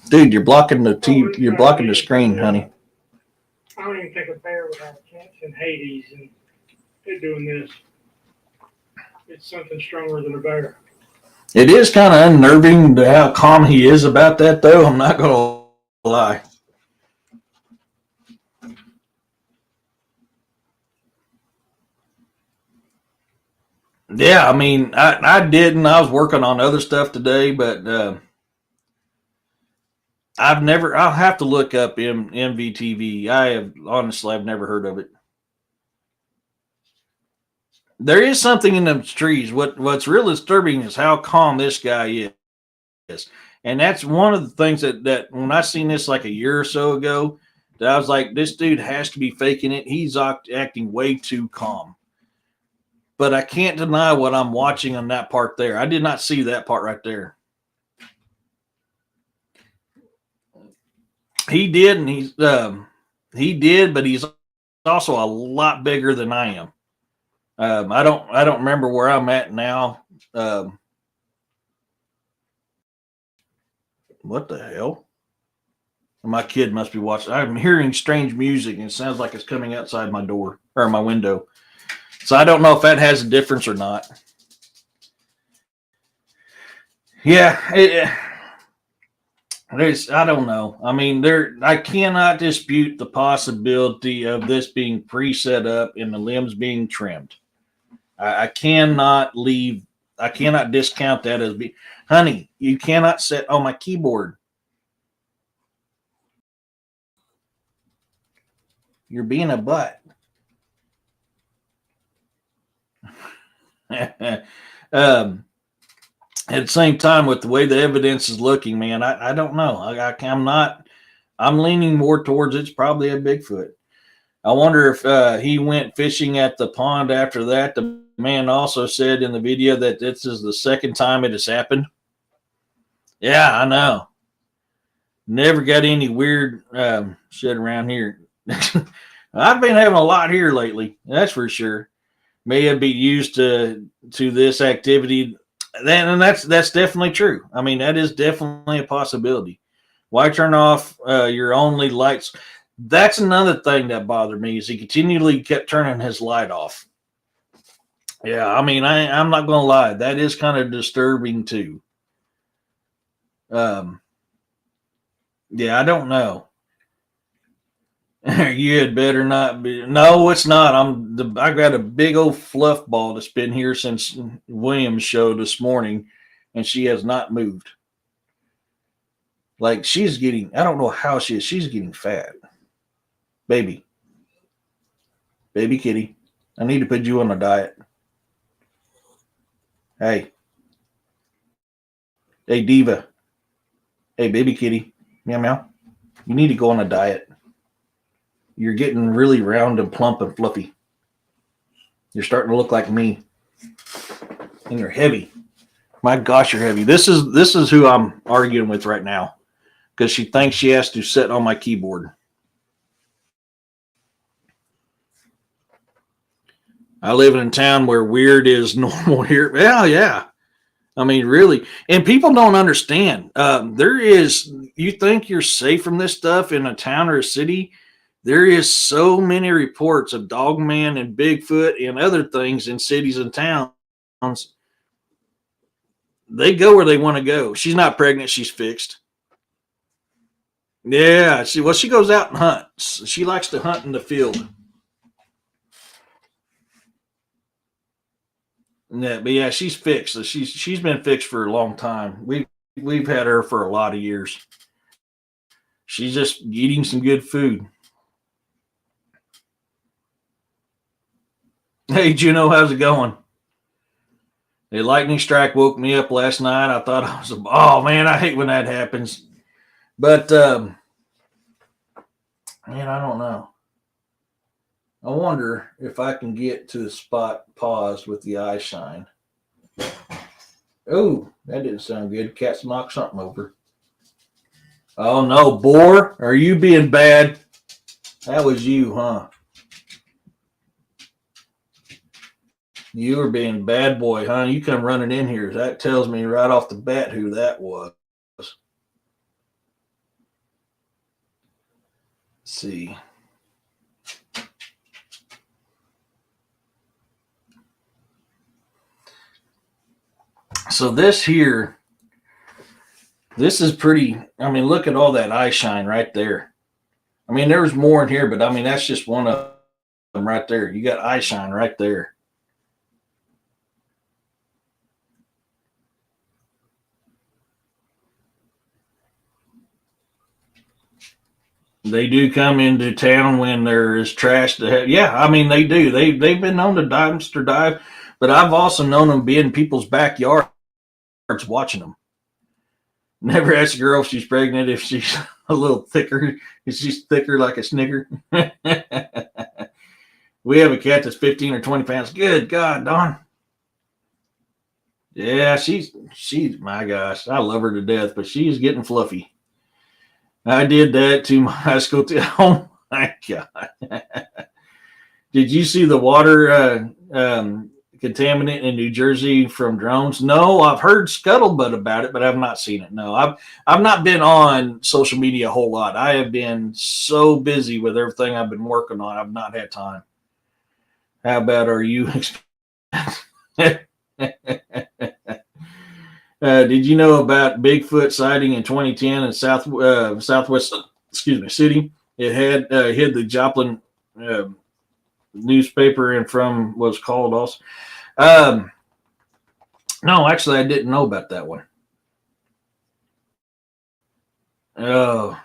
Dude, you're blocking the TV. You're blocking the screen, honey. I don't even think a bear would have a chance in Hades, and they're doing this. It's something stronger than a bear. It is kind of unnerving to how calm he is about that, though. I'm not going to lie. Yeah, I mean, I didn't. I was working on other stuff today, but I'll have to look up MVTV. I've never heard of it. There is something in those trees. What's real disturbing is how calm this guy is. And that's one of the things that when I seen this like a year or so ago, that I was like, this dude has to be faking it. He's acting way too calm. But I can't deny what I'm watching on that part there. I did not see that part right there. He did, and he did, but he's also a lot bigger than I am. I don't remember where I'm at now. What the hell? My kid must be watching. I'm hearing strange music, and it sounds like it's coming outside my door or my window. So I don't know if that has a difference or not. Yeah, I don't know. I mean, I cannot dispute the possibility of this being pre-set up and the limbs being trimmed. I cannot discount that as being, honey, you cannot set on my keyboard. You're being a butt. At the same time, with the way the evidence is looking, man, I don't know. I'm leaning more towards it's probably a Bigfoot. I wonder if he went fishing at the pond after that. The man also said in the video that this is the second time it has happened. Yeah, I know. Never got any weird shit around here. I've been having a lot here lately. That's for sure. May it be used to this activity. And that's definitely true. I mean, that is definitely a possibility. Why turn off your only lights? That's another thing that bothered me is he continually kept turning his light off. Yeah, I mean, I'm not going to lie. That is kind of disturbing too. Yeah, I don't know. You had better not be. No, it's not. I got a big old fluff ball that's been here since William's show this morning, and she has not moved. Like she's getting. I don't know how she is. She's getting fat. Baby kitty, I need to put you on a diet. Hey diva. Hey baby kitty, meow meow. You need to go on a diet. You're getting really round and plump and fluffy. You're starting to look like me. And you're heavy. My gosh, you're heavy. This is who I'm arguing with right now. Because she thinks she has to sit on my keyboard. I live in a town where weird is normal here. Yeah. I mean, really, and people don't understand. You think you're safe from this stuff in a town or a city. There is so many reports of Dogman and Bigfoot and other things in cities and towns. They go where they want to go. She's not pregnant. She's fixed. Yeah. She goes out and hunts. She likes to hunt in the field. Yeah, but yeah, she's fixed. She's been fixed for a long time. We've had her for a lot of years. She's just eating some good food. Hey, Juno, how's it going? A lightning strike woke me up last night. I thought I was, oh man, I hate when that happens. But, man, I don't know. I wonder if I can get to the spot paused with the eye shine. Oh, that didn't sound good. Cat's knocked something over. Oh no, boar, are you being bad? That was you, huh? You were being bad boy, huh? You come running in here. That tells me right off the bat who that was. Let's see. So this here, this is pretty. I mean, look at all that eye shine right there. I mean, there's more in here, but I mean, that's just one of them right there. You got eye shine right there. They do come into town when there is trash to have. Yeah, I mean, they do. They've been known to dumpster dive, but I've also known them be in people's backyards watching them. Never ask a girl if she's pregnant if she's a little thicker. If she's thicker like a Snicker. We have a cat that's 15 or 20 pounds. Good God, Don. Yeah, she's my gosh, I love her to death, but she's getting fluffy. I did that to my high school team. Oh my God. Did you see the water contaminant in New Jersey from drones? No, I've heard scuttlebutt about it, but I've not seen it. No, I've not been on social media a whole lot. I have been so busy with everything I've been working on. I've not had time. How about are you? Did you know about Bigfoot sighting in 2010 in Southwest, city? It had hid the Joplin newspaper and from what's called also. No, actually, I didn't know about that one. Oh.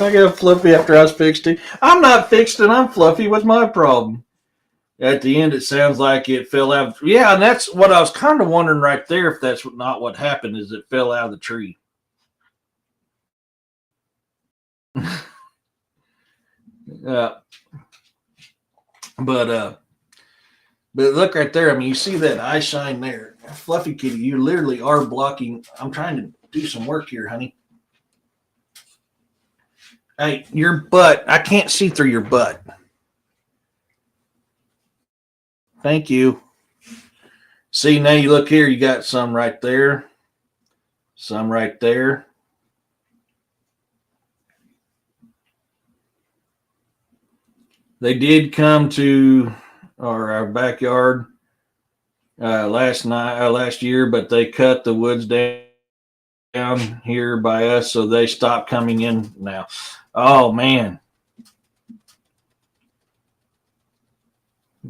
I got fluffy after I was fixed. I'm not fixed and I'm fluffy. What's my problem? At the end, it sounds like it fell out. Yeah, and that's what I was kind of wondering right there. If that's not what happened, is it fell out of the tree. But look right there. I mean, you see that eye shine there, Fluffy Kitty. You literally are blocking. I'm trying to do some work here, honey. Hey, your butt. I can't see through your butt. Thank you. See, now you look here, you got some right there. Some right there. They did come to our backyard last year, but they cut the woods down here by us, so they stopped coming in now. Oh, man.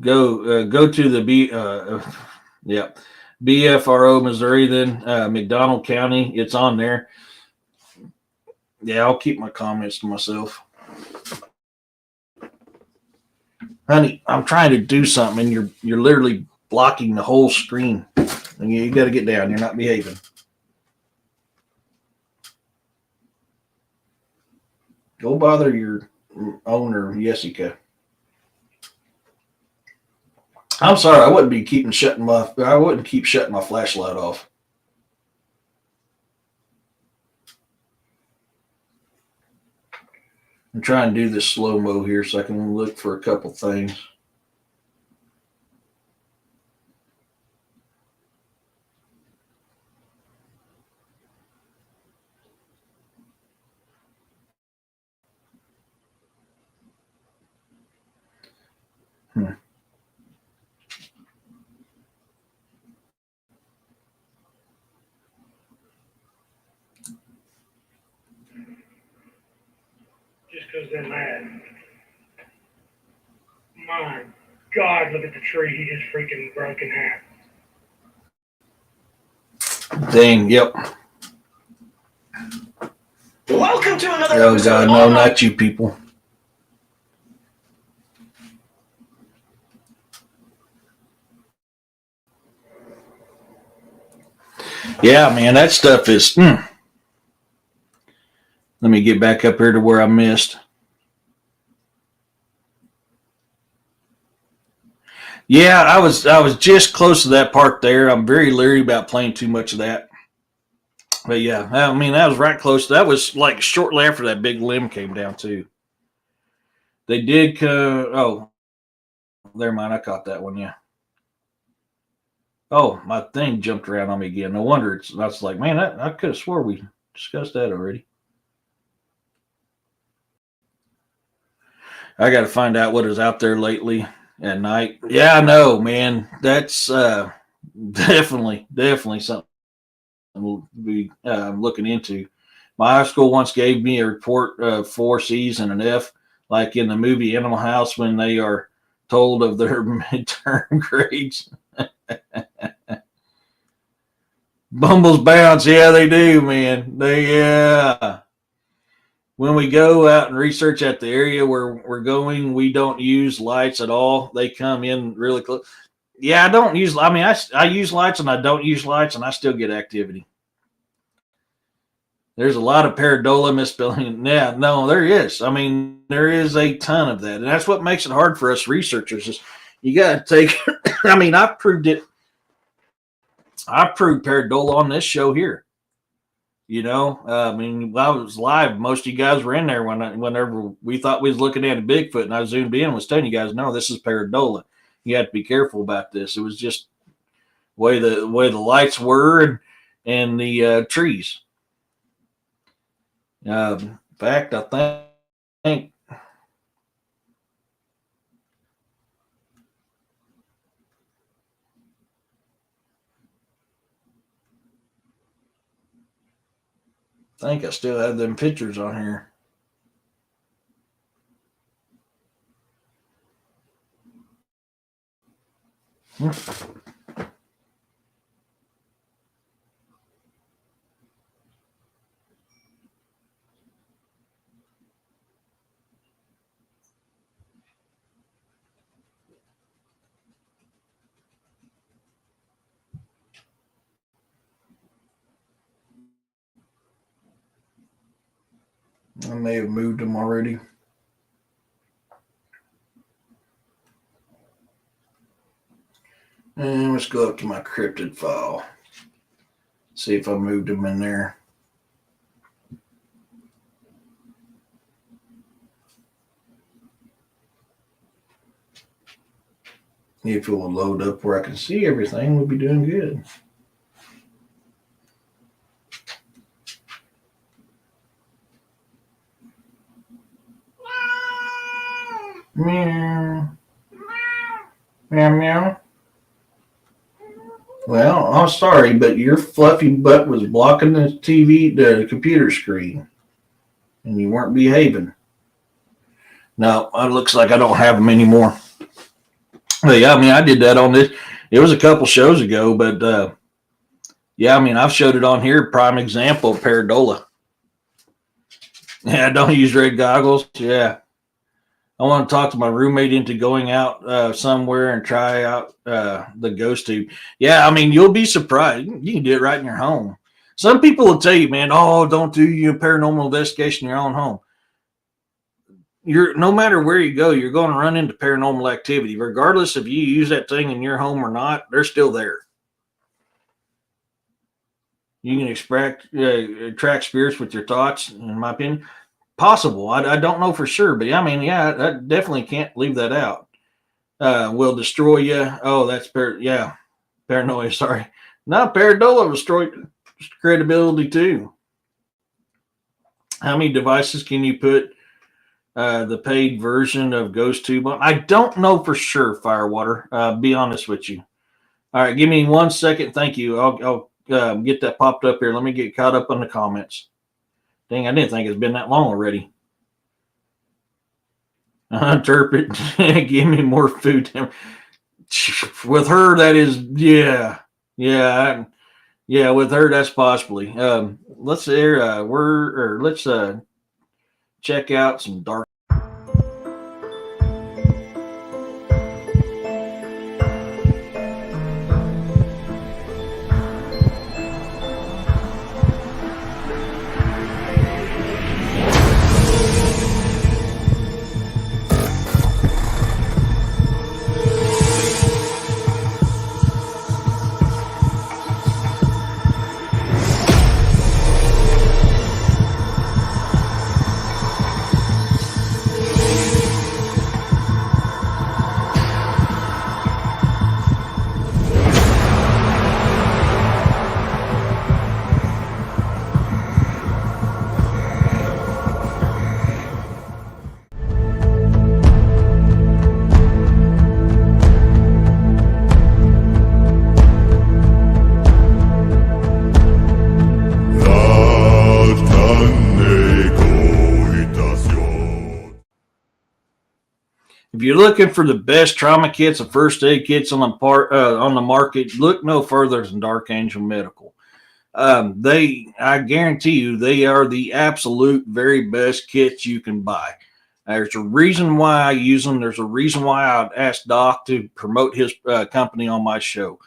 Go to the BFRO, Missouri, then McDonald County. It's on there. Yeah, I'll keep my comments to myself. Honey, I'm trying to do something, and you're literally blocking the whole screen. And you got to get down. You're not behaving. Go bother your owner, Jessica. I'm sorry, I wouldn't keep shutting my flashlight off. I'm trying to do this slow mo here so I can look for a couple things. Just because they're mad. My God, look at the tree he just freaking broke in half. Dang, yep. Welcome to another Oh, episode. God, no, not you people. Yeah, man, that stuff is. Let me get back up here to where I missed. Yeah, I was just close to that part there. I'm very leery about playing too much of that. But yeah, I mean that was right close. That was like shortly after that big limb came down too. They did. Oh, never mind. I caught that one. Yeah. Oh, my thing jumped around on me again. No wonder it's. I was like, man, I could have swore we discussed that already. I got to find out what is out there lately at night. Yeah, I know, man. That's definitely something we'll be looking into. My high school once gave me a report of 4 C's and an F, like in the movie Animal House when they are told of their midterm grades. Bumbles bounce, yeah, they do, man. Yeah. When we go out and research at the area where we're going, we don't use lights at all. They come in really close. Yeah, I don't use. I mean, I use lights and I don't use lights, and I still get activity. There's a lot of pareidolia misspelling. Yeah, no, there is. I mean, there is a ton of that, and that's what makes it hard for us researchers. Is you got to take. I mean, I've proved it. I've proved pareidolia on this show here. You know, I mean, when I was live, most of you guys were in there whenever we thought we was looking at a Bigfoot, and I zoomed in and was telling you guys, no, this is pareidolia. You have to be careful about this. It was just way the lights were and the trees. In fact, I think I still have them pictures on here. I may have moved them already. And let's go up to my cryptid file. See if I moved them in there. If it will load up where I can see everything, we'll be doing good. Meow. Meow, meow. Well, I'm sorry, but your fluffy butt was blocking the computer screen, and you weren't behaving. No, it looks like I don't have them anymore. But yeah, I mean, I did that on this. It was a couple shows ago, but yeah, I mean, I've showed it on here. Prime example of pareidolia. Yeah, don't use red goggles. Yeah. I want to talk to my roommate into going out somewhere and try out the ghost tube. Yeah, I mean, you'll be surprised. You can do it right in your home. Some people will tell you, man, oh, don't do your paranormal investigation in your own home. No matter where you go, you're going to run into paranormal activity, regardless if you use that thing in your home or not. They're still there. You can attract spirits with your thoughts, in my opinion. possible. I don't know for sure, but I mean, yeah, I definitely can't leave that out. Will destroy you. Oh, that's paranoia. Sorry, no, pareidolia will destroy credibility too. How many devices can you put the paid version of GhostTube on? I don't know for sure, Firewater. Be honest with you. All right, give me 1 second. Thank you. I'll get that popped up here. Let me get caught up on the comments. Dang, I didn't think it's been that long already. Interpret. Give me more food. With her, that is, yeah. With her, that's possibly. Let's check out some dark. If you're looking for the best trauma kits and first aid kits on the market, look no further than Dark Angel Medical. I guarantee you, they are the absolute very best kits you can buy. There's a reason why I use them. There's a reason why I asked Doc to promote his company on my show.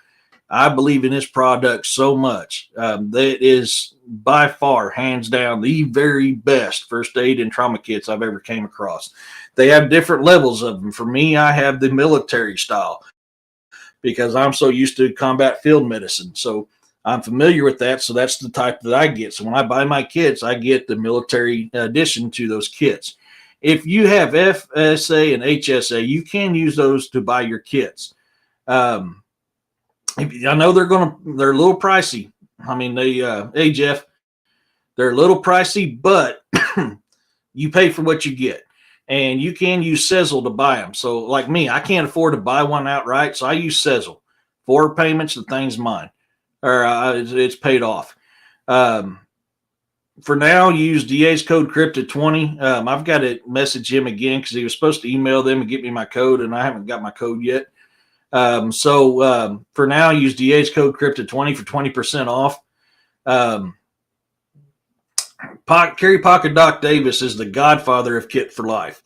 I believe in his product so much. That is by far, hands down, the very best first aid and trauma kits I've ever came across. They have different levels of them. For me, I have the military style because I'm so used to combat field medicine. So I'm familiar with that. So that's the type that I get. So when I buy my kits, I get the military addition to those kits. If you have FSA and HSA, you can use those to buy your kits. I know they're a little pricey. I mean, hey Jeff, they're a little pricey, but you pay for what you get. And you can use Sezzle to buy them. So like me, I can't afford to buy one outright. So I use Sezzle. 4 payments, the thing's mine. Or it's paid off. For now, use DA's code Cryptid20. I've got to message him again because he was supposed to email them and get me my code, and I haven't got my code yet. So for now, use DA's code Cryptid20 for 20% off. Kerry Pocket Doc Davis is the godfather of Kit for Life.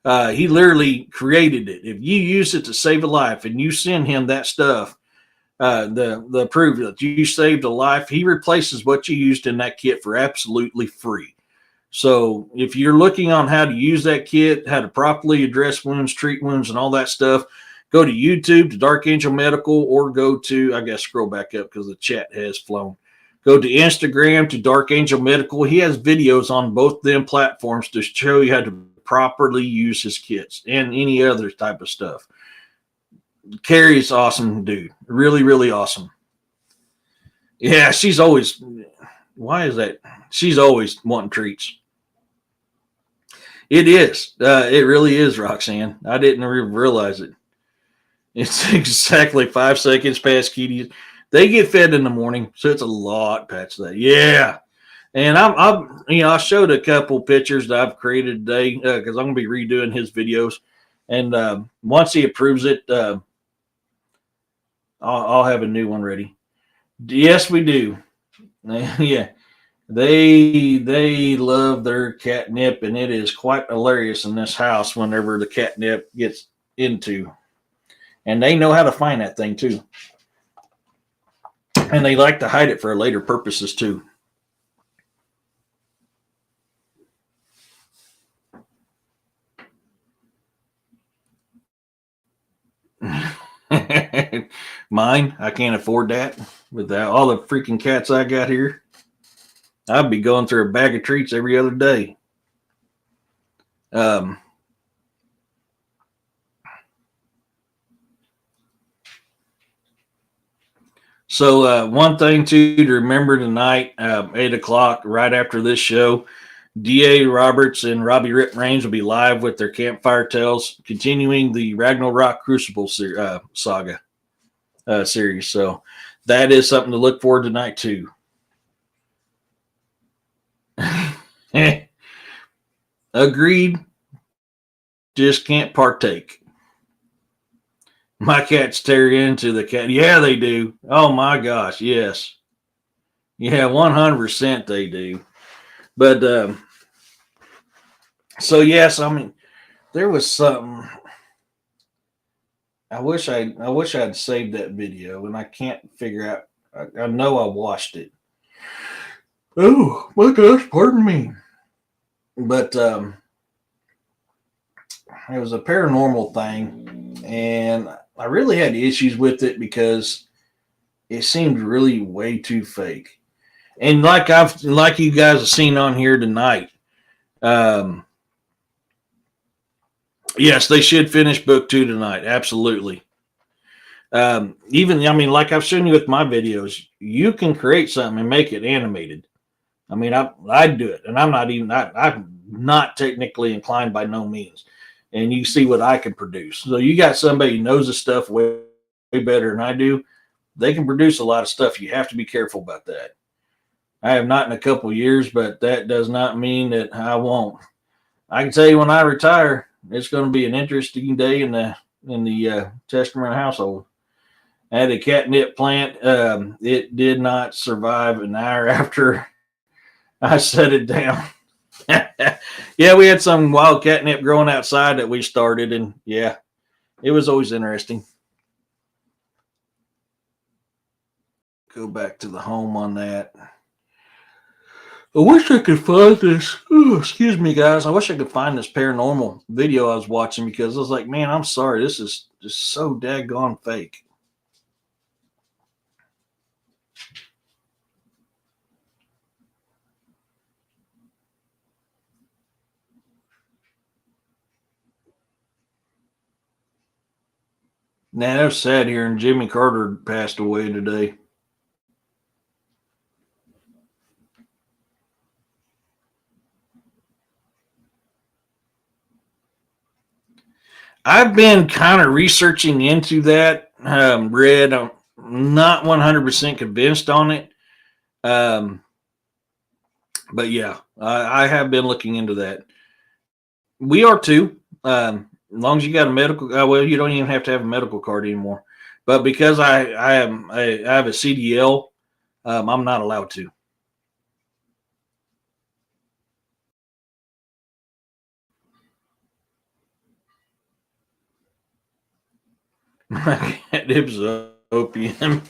He literally created it. If you use it to save a life and you send him that stuff, the proof that you saved a life, he replaces what you used in that kit for absolutely free. So if you're looking on how to use that kit, how to properly address wounds, treat wounds, and all that stuff, go to YouTube to Dark Angel Medical, or go to, I guess, scroll back up because the chat has flown. Go to Instagram to Dark Angel Medical. He has videos on both them platforms to show you how to properly use his kits and any other type of stuff. Carrie's awesome, dude. Really, really awesome. Yeah, she's always, why is that? She's always wanting treats. It is. It really is, Roxanne. I didn't realize it. It's exactly 5 seconds past Kitty. They get fed in the morning, so it's a lot past that. Yeah. And I showed a couple pictures that I've created today because I'm going to be redoing his videos. And once he approves it, I'll have a new one ready. Yes, we do. Yeah. They love their catnip, and it is quite hilarious in this house whenever the catnip gets into. And they know how to find that thing, too. And they like to hide it for later purposes, too. Mine, I can't afford that. With all the freaking cats I got here, I'd be going through a bag of treats every other day. Um, so one thing too to remember tonight, 8 o'clock, right after this show, D.A. Roberts and Robbie Rip Raines will be live with their Campfire Tales, continuing the Ragnarok Crucible saga series. So that is something to look forward to tonight too. Agreed. Just can't partake. My cats tear into the cat. Yeah, they do. Oh my gosh, yes. Yeah, 100% they do. But so yes, I mean, there was something. I wish I'd saved that video, and I can't figure out. I know I watched it. Oh my gosh, pardon me. But it was a paranormal thing, and I really had issues with it because it seemed really way too fake. And like you guys have seen on here tonight, yes, they should finish book 2 tonight. Absolutely. Even, I mean, like I've shown you with my videos, you can create something and make it animated. I mean, I'd do it, and I'm not technically inclined by no means. And you see what I can produce. So you got somebody who knows the stuff way better than I do. They can produce a lot of stuff. You have to be careful about that. I have not in a couple of years, but that does not mean that I won't. I can tell you when I retire, it's going to be an interesting day in the Testament household. I had a catnip plant. It did not survive an hour after I set it down. Yeah, we had some wild catnip growing outside that we started, and yeah, it was always interesting. Go back to the home on that. I wish I could find this. Oh, excuse me, guys. I wish I could find this paranormal video I was watching because I was like, man, I'm sorry. This is just so daggone fake. Now, that was sad hearing Jimmy Carter passed away today. I've been kind of researching into that. Read, I'm not 100% convinced on it. But yeah, I have been looking into that. We are too. As long as you got a medical, well, you don't even have to have a medical card anymore. But because I have a CDL, I'm not allowed to. Catnip's opium.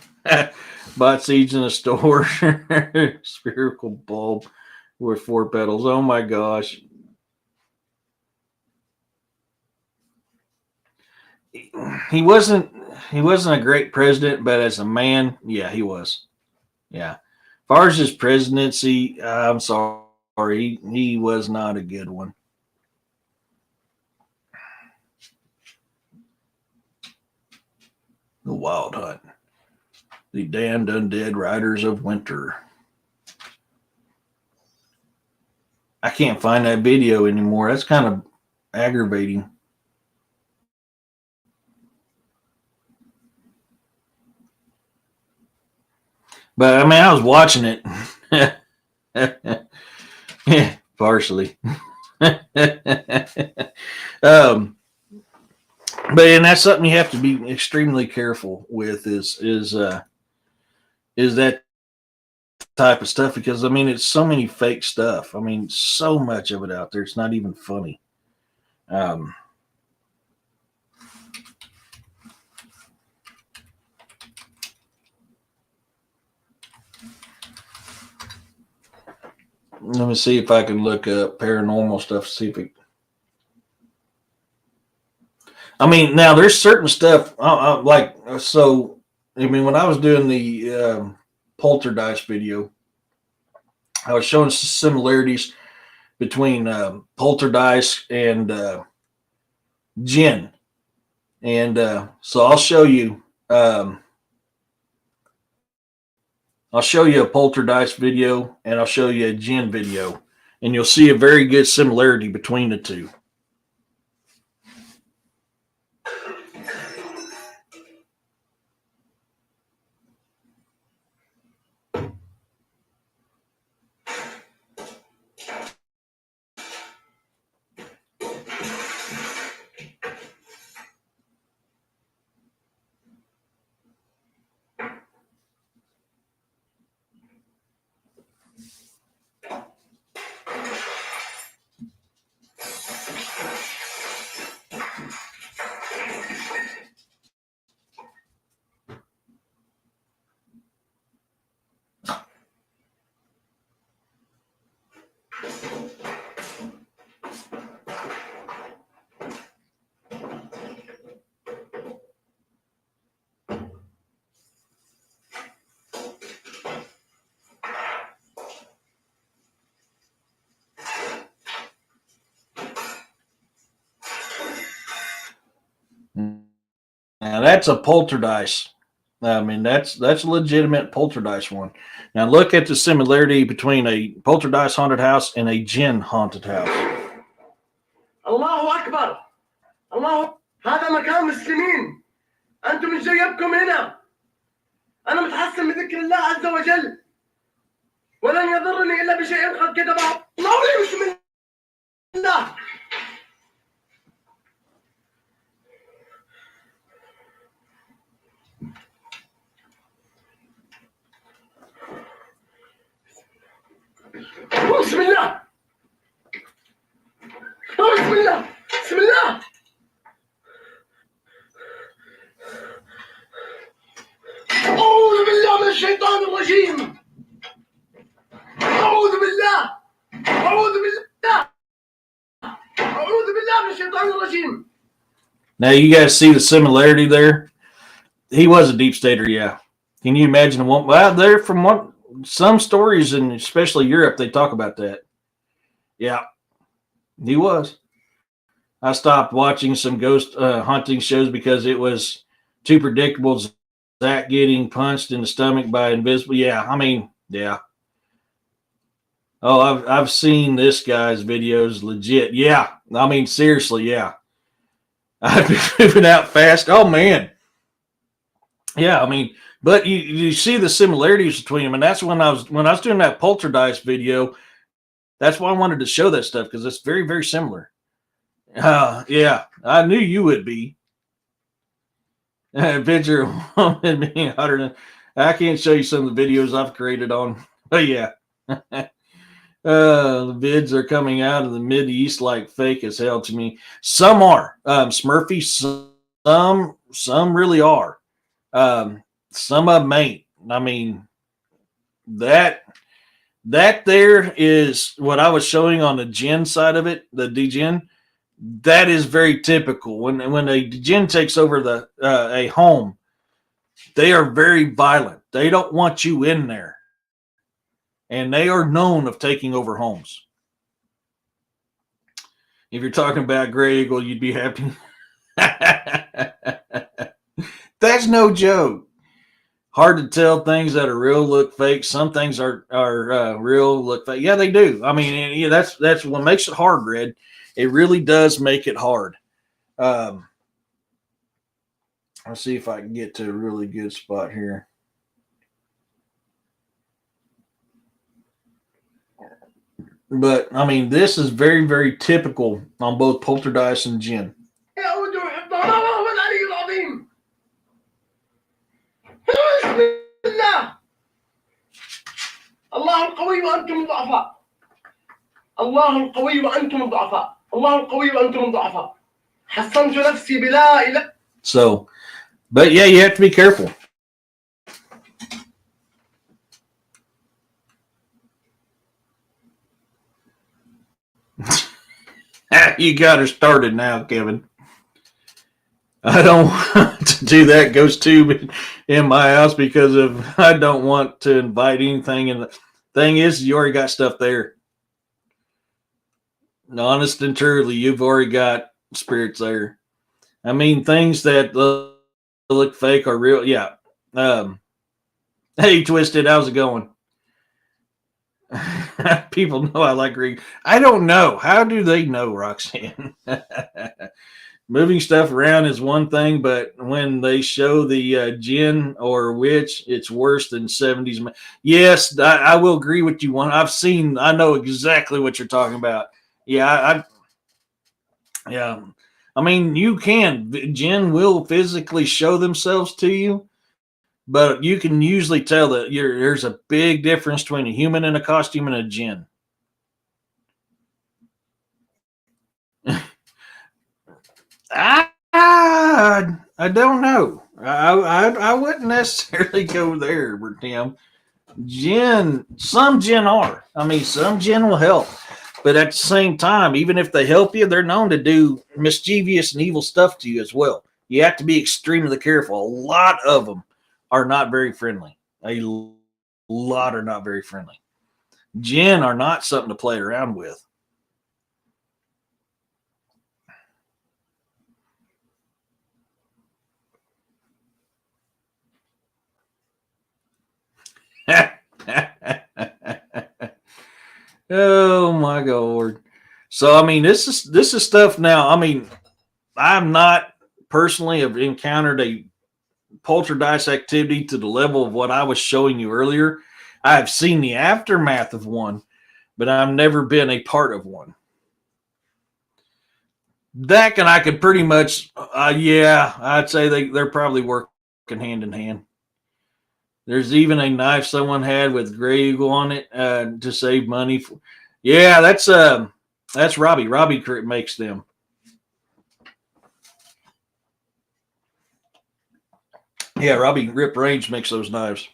Bought seeds in a store. Spherical bulb with 4 petals. Oh my gosh. He wasn't a great president, but as a man, yeah, he was. Yeah. As far as his presidency, I'm sorry, he was not a good one. The Wild Hunt. The Damned Undead Riders of Winter. I can't find that video anymore. That's kind of aggravating. But I mean, I was watching it. Yeah, partially. But and that's something you have to be extremely careful with is that type of stuff because I mean it's so many fake stuff. I mean, so much of it out there. It's not even funny. Let me see if I can look up paranormal stuff. See if it. I mean, now there's certain stuff like so. I mean, when I was doing the poltergeist video, I was showing similarities between poltergeist and jinn. And so I'll show you. I'll show you a poltergeist video and I'll show you a jinn video, and you'll see a very good similarity between the two. Now that's a poltergeist. I mean, that's a legitimate poltergeist one. Now look at the similarity between a poltergeist haunted house and a jinn haunted house. الله أكبر. الله هذا مكان مسلمين. أنتم من جايبكم هنا. أنا متحسن بذكر الله عز وجل. ولن يضرني إلا بشيء قد كتبه الله لي. بسم الله. بسم الله. بسم الله. بسم الله. أعوذ بالله من الشيطان الرجيم. أعوذ بالله. أعوذ بالله. أعوذ بالله من الشيطان الرجيم. Now you guys see the similarity there? He was a deep stater, yeah. Can you imagine one? Well, there from what some stories, and especially Europe, they talk about that. Yeah, he was. I stopped watching some ghost hunting shows because it was too predictable. Zach getting punched in the stomach by invisible. Yeah, I mean, yeah. Oh, I've seen this guy's videos. Legit. Yeah, I mean, seriously, yeah. I've been moving out fast. Oh man. Yeah, I mean, but you see the similarities between them, and that's when I was doing that poltergeist video. That's why I wanted to show that stuff, because it's very, very similar. Yeah, I knew you would be. Picture of a woman being hotter than. I can't show you some of the videos I've created on. But yeah, the vids are coming out of the Mideast like fake as hell to me. Some are Smurfy. Some really are. Some of them ain't. I mean, that there is what I was showing on the jinn side of it, the djinn. That is very typical. When a djinn takes over a home, they are very violent. They don't want you in there, and they are known of taking over homes. If you're talking about Gray Eagle, you'd be happy. That's no joke. Hard to tell things that are real look fake. Some things are real look fake. Yeah, they do. I mean, yeah, that's what makes it hard, Red. It really does make it hard. I'll see if I can get to a really good spot here. But I mean, this is very, very typical on both poltergeist and jinn. الله القوي وأنتم الضعفاء. الله القوي وأنتم الضعفاء. الله القوي وأنتم الضعفاء. حصنت نفسي بلا إله. So, but yeah, you have to be careful. You got her started now, Kevin. I don't want to do that ghost tube in my house because I don't want to invite anything. And the thing is, you already got stuff there. honest and truly, you've already got spirits there. I mean, things that look fake are real. Yeah. Hey, Twisted, how's it going? People know I like reading. I don't know. How do they know, Roxanne? Moving stuff around is one thing, but when they show the jinn or witch, it's worse than 70s. Yes, I will agree with you. I know exactly what you're talking about. Yeah, yeah. I mean, you can. Jinn will physically show themselves to you, but you can usually tell that there's a big difference between a human in a costume and a jinn. I don't know. I wouldn't necessarily go there, Tim. Some jinn are. I mean, some jinn will help. But at the same time, even if they help you, they're known to do mischievous and evil stuff to you as well. You have to be extremely careful. A lot of them are not very friendly. A lot are not very friendly. Jinn are not something to play around with. Oh my God. So I mean, this is stuff now. I mean, I'm not personally have encountered a poltergeist activity to the level of what I was showing you earlier. I have seen the aftermath of one, but I've never been a part of one. Dak and I could pretty much, yeah, I'd say they're probably working hand in hand. There's even a knife someone had with Grey Eagle on it to save money. Yeah, that's Robbie. Robbie makes them. Yeah, Robbie Rip Range makes those knives.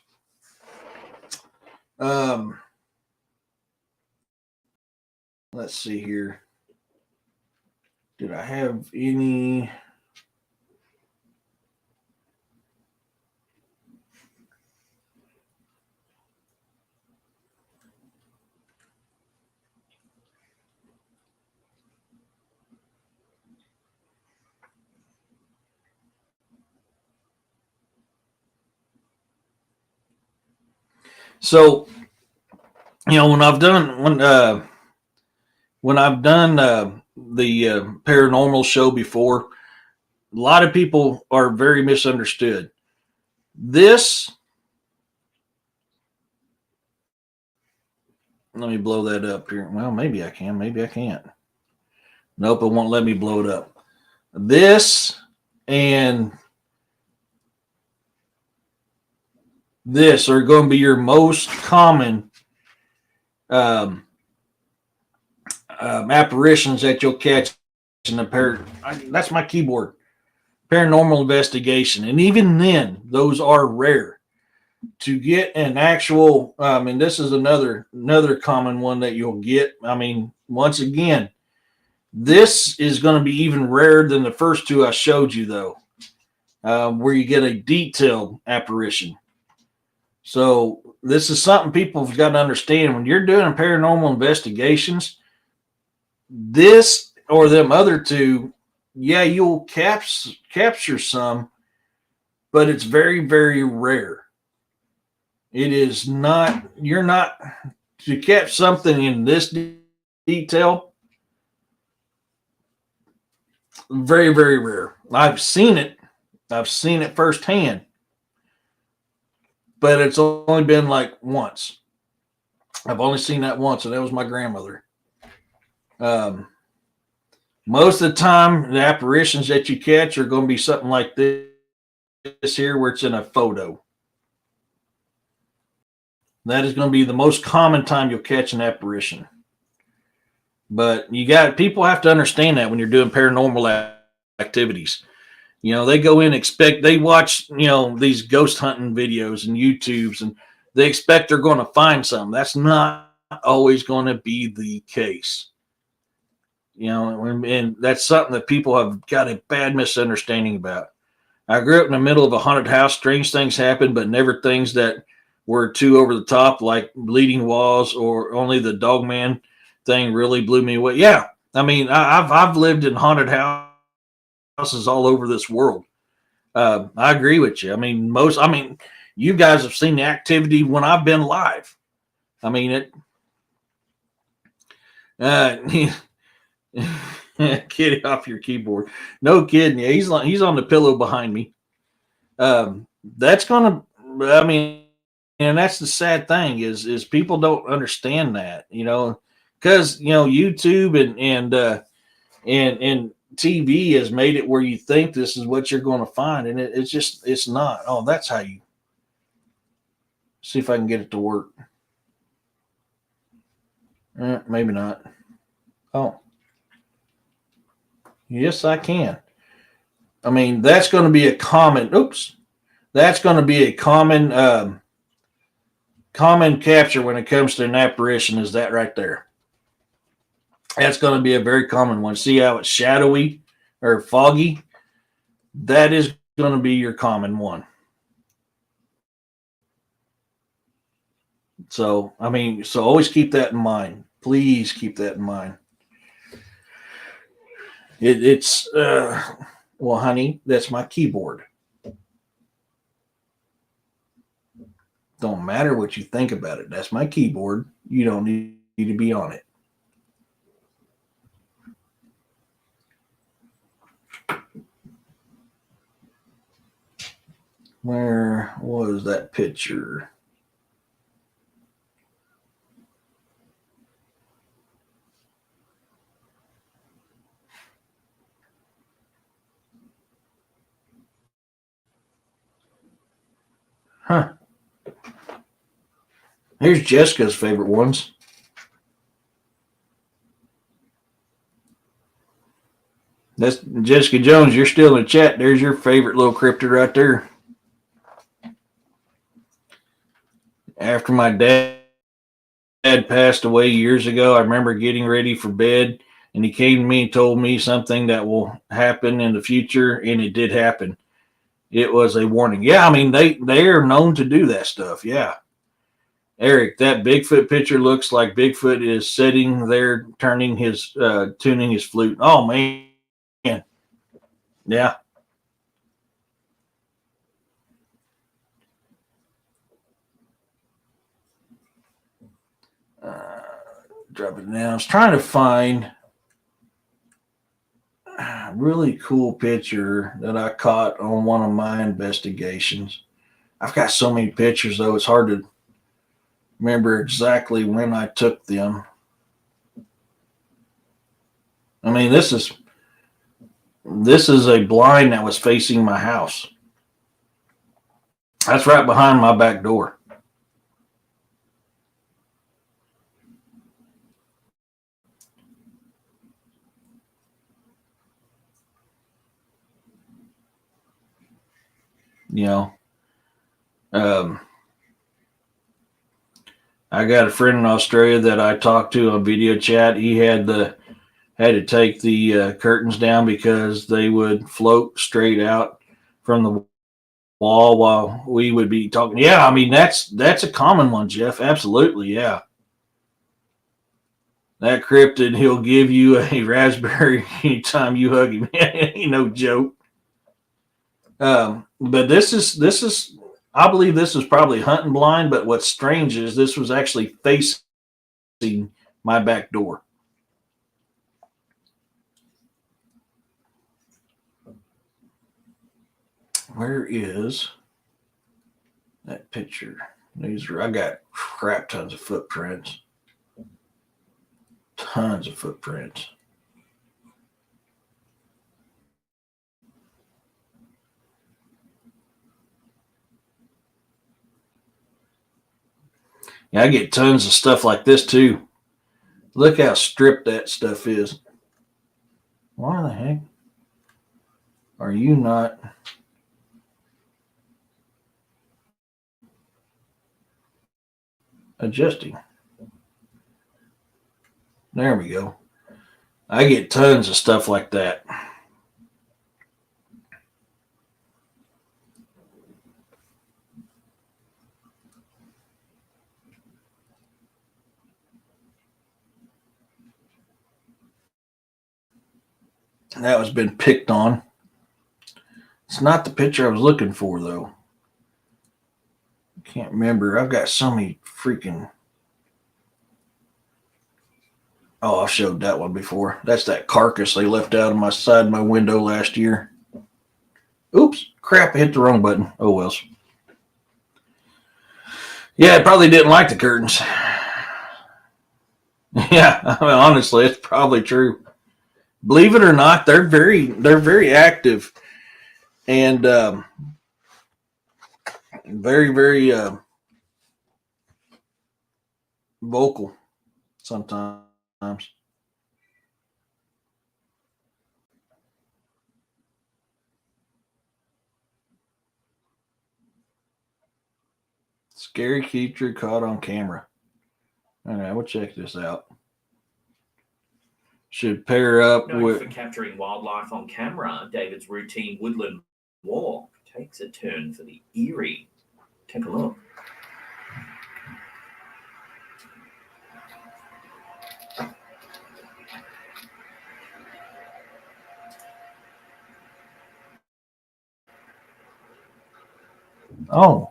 Let's see here. Did I have any? So, you know, when I've done the paranormal show before, a lot of people are very misunderstood. This, let me blow that up here. Well, maybe I can, maybe I can't. Nope, it won't let me blow it up. This and this are going to be your most common apparitions that you'll catch in the that's my keyboard. Paranormal investigation. And even then, those are rare. To get an actual, and this is another common one that you'll get. I mean, once again, this is going to be even rarer than the first two I showed you, though, where you get a detailed apparition. So this is something people have got to understand. When you're doing paranormal investigations, this or them other two, yeah, you'll capture some, but it's very, very rare. It is not, you're not, to catch something in this detail, very, very rare. I've seen it firsthand, but it's only been like once. I've only seen that once, and that was my grandmother. Most of the time, the apparitions that you catch are going to be something like this here, where it's in a photo. That is going to be the most common time you'll catch an apparition. But people have to understand that when you're doing paranormal activities. You know, they go in, they watch, you know, these ghost hunting videos and YouTubes, and they expect they're going to find something. That's not always going to be the case. You know, and that's something that people have got a bad misunderstanding about. I grew up in the middle of a haunted house. Strange things happen, but never things that were too over the top, like bleeding walls, or only the Dogman thing really blew me away. Yeah, I mean, I've lived in haunted houses all over this world. I agree with you. I mean, you guys have seen the activity when I've been live. I mean, uh, get off your keyboard. No kidding. Yeah, he's on the pillow behind me. That's gonna. I mean, and that's the sad thing is people don't understand that. Because YouTube and TV has made it where you think this is what you're going to find, and it's not. Oh, that's how you. See if I can get it to work. Maybe not. Oh, yes, I can. I mean, that's going to be a common. Oops, that's going to be a common capture when it comes to an apparition. Is that right there? That's going to be a very common one. See how it's shadowy or foggy? That is going to be your common one. So, I mean, so always keep that in mind. Please keep that in mind. It's, well, honey, that's my keyboard. Don't matter what you think about it. That's my keyboard. You don't need to be on it. Where was that picture? Huh. Here's Jessica's favorite ones. That's Jessica Jones. You're still in the chat. There's your favorite little cryptid right there. After my dad passed away years ago, I remember getting ready for bed, and he came to me and told me something that will happen in the future, and it did happen. It was a warning. Yeah, I mean they are known to do that stuff. Yeah. Eric, that Bigfoot picture looks like Bigfoot is sitting there tuning his flute. Oh man. Yeah. Drop it down. I was trying to find a really cool picture that I caught on one of my investigations. I've got so many pictures though, it's hard to remember exactly when I took them. I mean, this is a blind that was facing my house. That's right behind my back door. You know, I got a friend in Australia that I talked to on video chat. He had to take the curtains down because they would float straight out from the wall while we would be talking. Yeah, I mean that's a common one, Jeff. Absolutely, yeah. That cryptid, he'll give you a raspberry anytime you hug him. No joke. But this is I believe this is probably hunting blind. But what's strange is this was actually facing my back door. Where is that picture? I got crap tons of footprints. Tons of footprints. Yeah, I get tons of stuff like this too. Look how stripped that stuff is. Why the heck are you not adjusting? There we go. I get tons of stuff like that. That was been picked on. It's not the picture I was looking for, though. Can't remember. I've got so many freaking. Oh, I've showed that one before. That's that carcass they left out on my side of my window last year. Oops, crap, I hit the wrong button. Oh, well. Yeah, I probably didn't like the curtains. Yeah, I mean, honestly, it's probably true. Believe it or not, they're very active and very vocal sometimes. Scary creature caught on camera. All right, we'll check this out. Should pair up Known with. for capturing wildlife on camera, David's routine woodland walk takes a turn for the eerie. Take a look. Oh.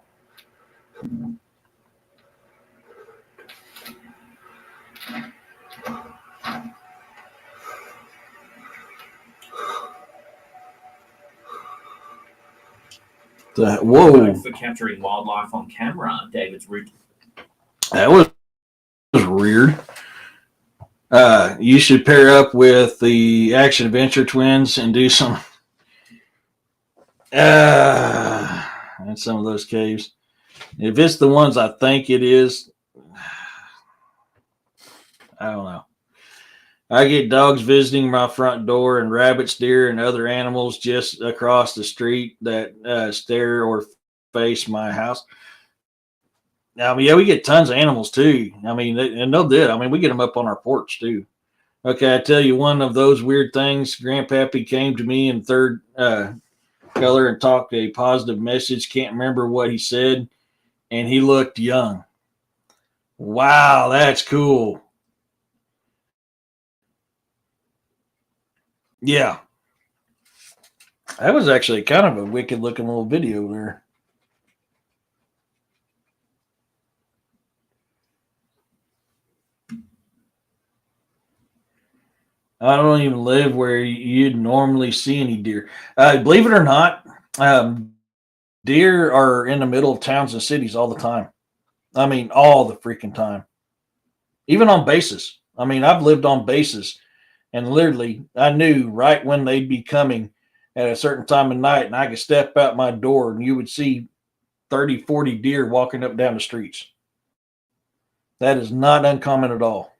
Whoa. Known for capturing wildlife on camera, David's routine. That was weird. You should pair up with the Action Adventure Twins and do some in some of those caves. If it's the ones I think it is, I don't know. I get dogs visiting my front door and rabbits, deer, and other animals just across the street that stare or face my house. Now, yeah, we get tons of animals too. I mean, and they'll do it. I mean, we get them up on our porch too. Okay, I tell you one of those weird things. Grandpappy came to me in third color and talked a positive message. Can't remember what he said, and he looked young. Wow, that's cool. Yeah. That was actually kind of a wicked looking little video there. I don't even live where you'd normally see any deer. Believe it or not, deer are in the middle of towns and cities all the time. I mean, all the freaking time. Even on bases. I mean, I've lived on bases, and literally, I knew right when they'd be coming at a certain time of night, and I could step out my door, and you would see 30, 40 deer walking up and down the streets. That is not uncommon at all.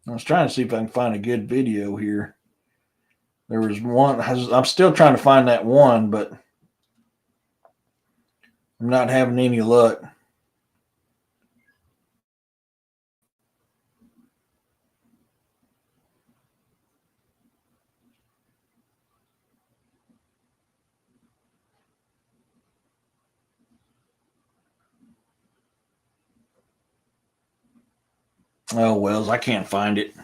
I was trying to see if I can find a good video here. There was one. I'm still trying to find that one, but I'm not having any luck. Oh, Wells, I can't find it.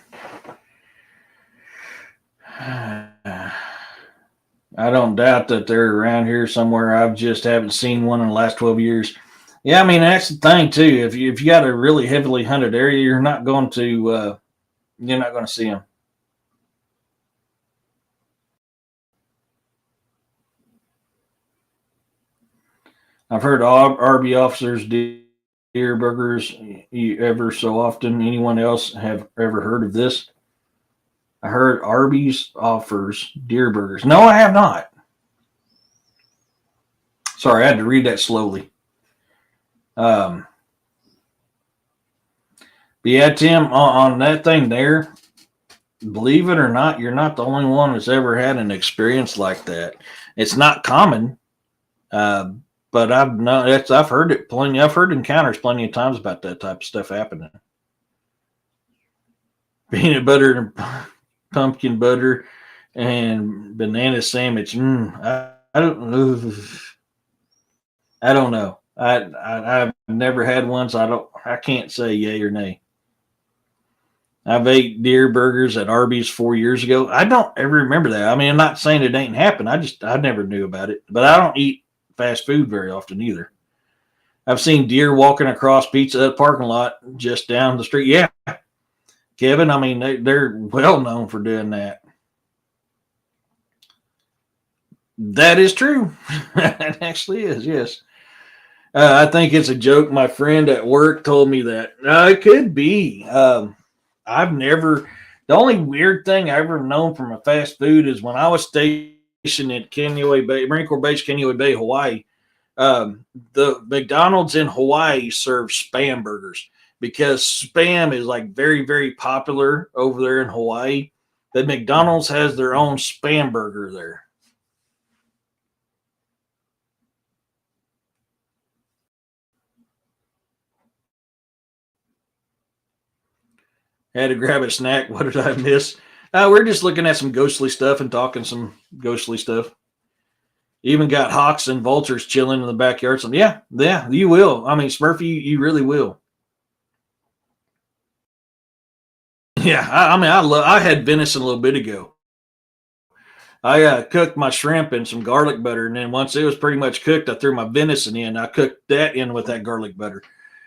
I don't doubt that they're around here somewhere. I just haven't seen one in the last 12 years. Yeah, I mean, that's the thing too. If you got a really heavily hunted area, you're not going to see them. I've heard RB officers deer burgers ever so often. Anyone else have ever heard of this? I heard Arby's offers deer burgers. No, I have not. Sorry, I had to read that slowly. But yeah, Tim, on that thing there, believe it or not, you're not the only one that's ever had an experience like that. It's not common, but I've heard it plenty. I've heard encounters plenty of times about that type of stuff happening. Peanut butter and pumpkin butter and banana sandwich. I don't know. I've never had one, so I can't say yay or nay. I've ate deer burgers at Arby's 4 years ago. I don't ever remember that. I mean, I'm not saying it ain't happened. I never knew about it. But I don't eat fast food very often either. I've seen deer walking across Pizza Hut parking lot just down the street. Yeah, Kevin. I mean, they're well known for doing that. That is true. It actually is. Yes. I think it's a joke. My friend at work told me that. It could be. I've never. The only weird thing I ever known from a fast food is when I was stationed at Kaneohe Bay, Marine Corps Base, Kaneohe Bay, Hawaii. The McDonald's in Hawaii serves Spam burgers because Spam is like very, very popular over there in Hawaii. That McDonald's has their own Spam burger there. Had to grab a snack. What did I miss? We're just looking at some ghostly stuff and talking some ghostly stuff. Even got hawks and vultures chilling in the backyard. So yeah, you will. I mean, Smurfy, you really will. Yeah, I had venison a little bit ago. I cooked my shrimp in some garlic butter, and then once it was pretty much cooked, I threw my venison in. I cooked that in with that garlic butter,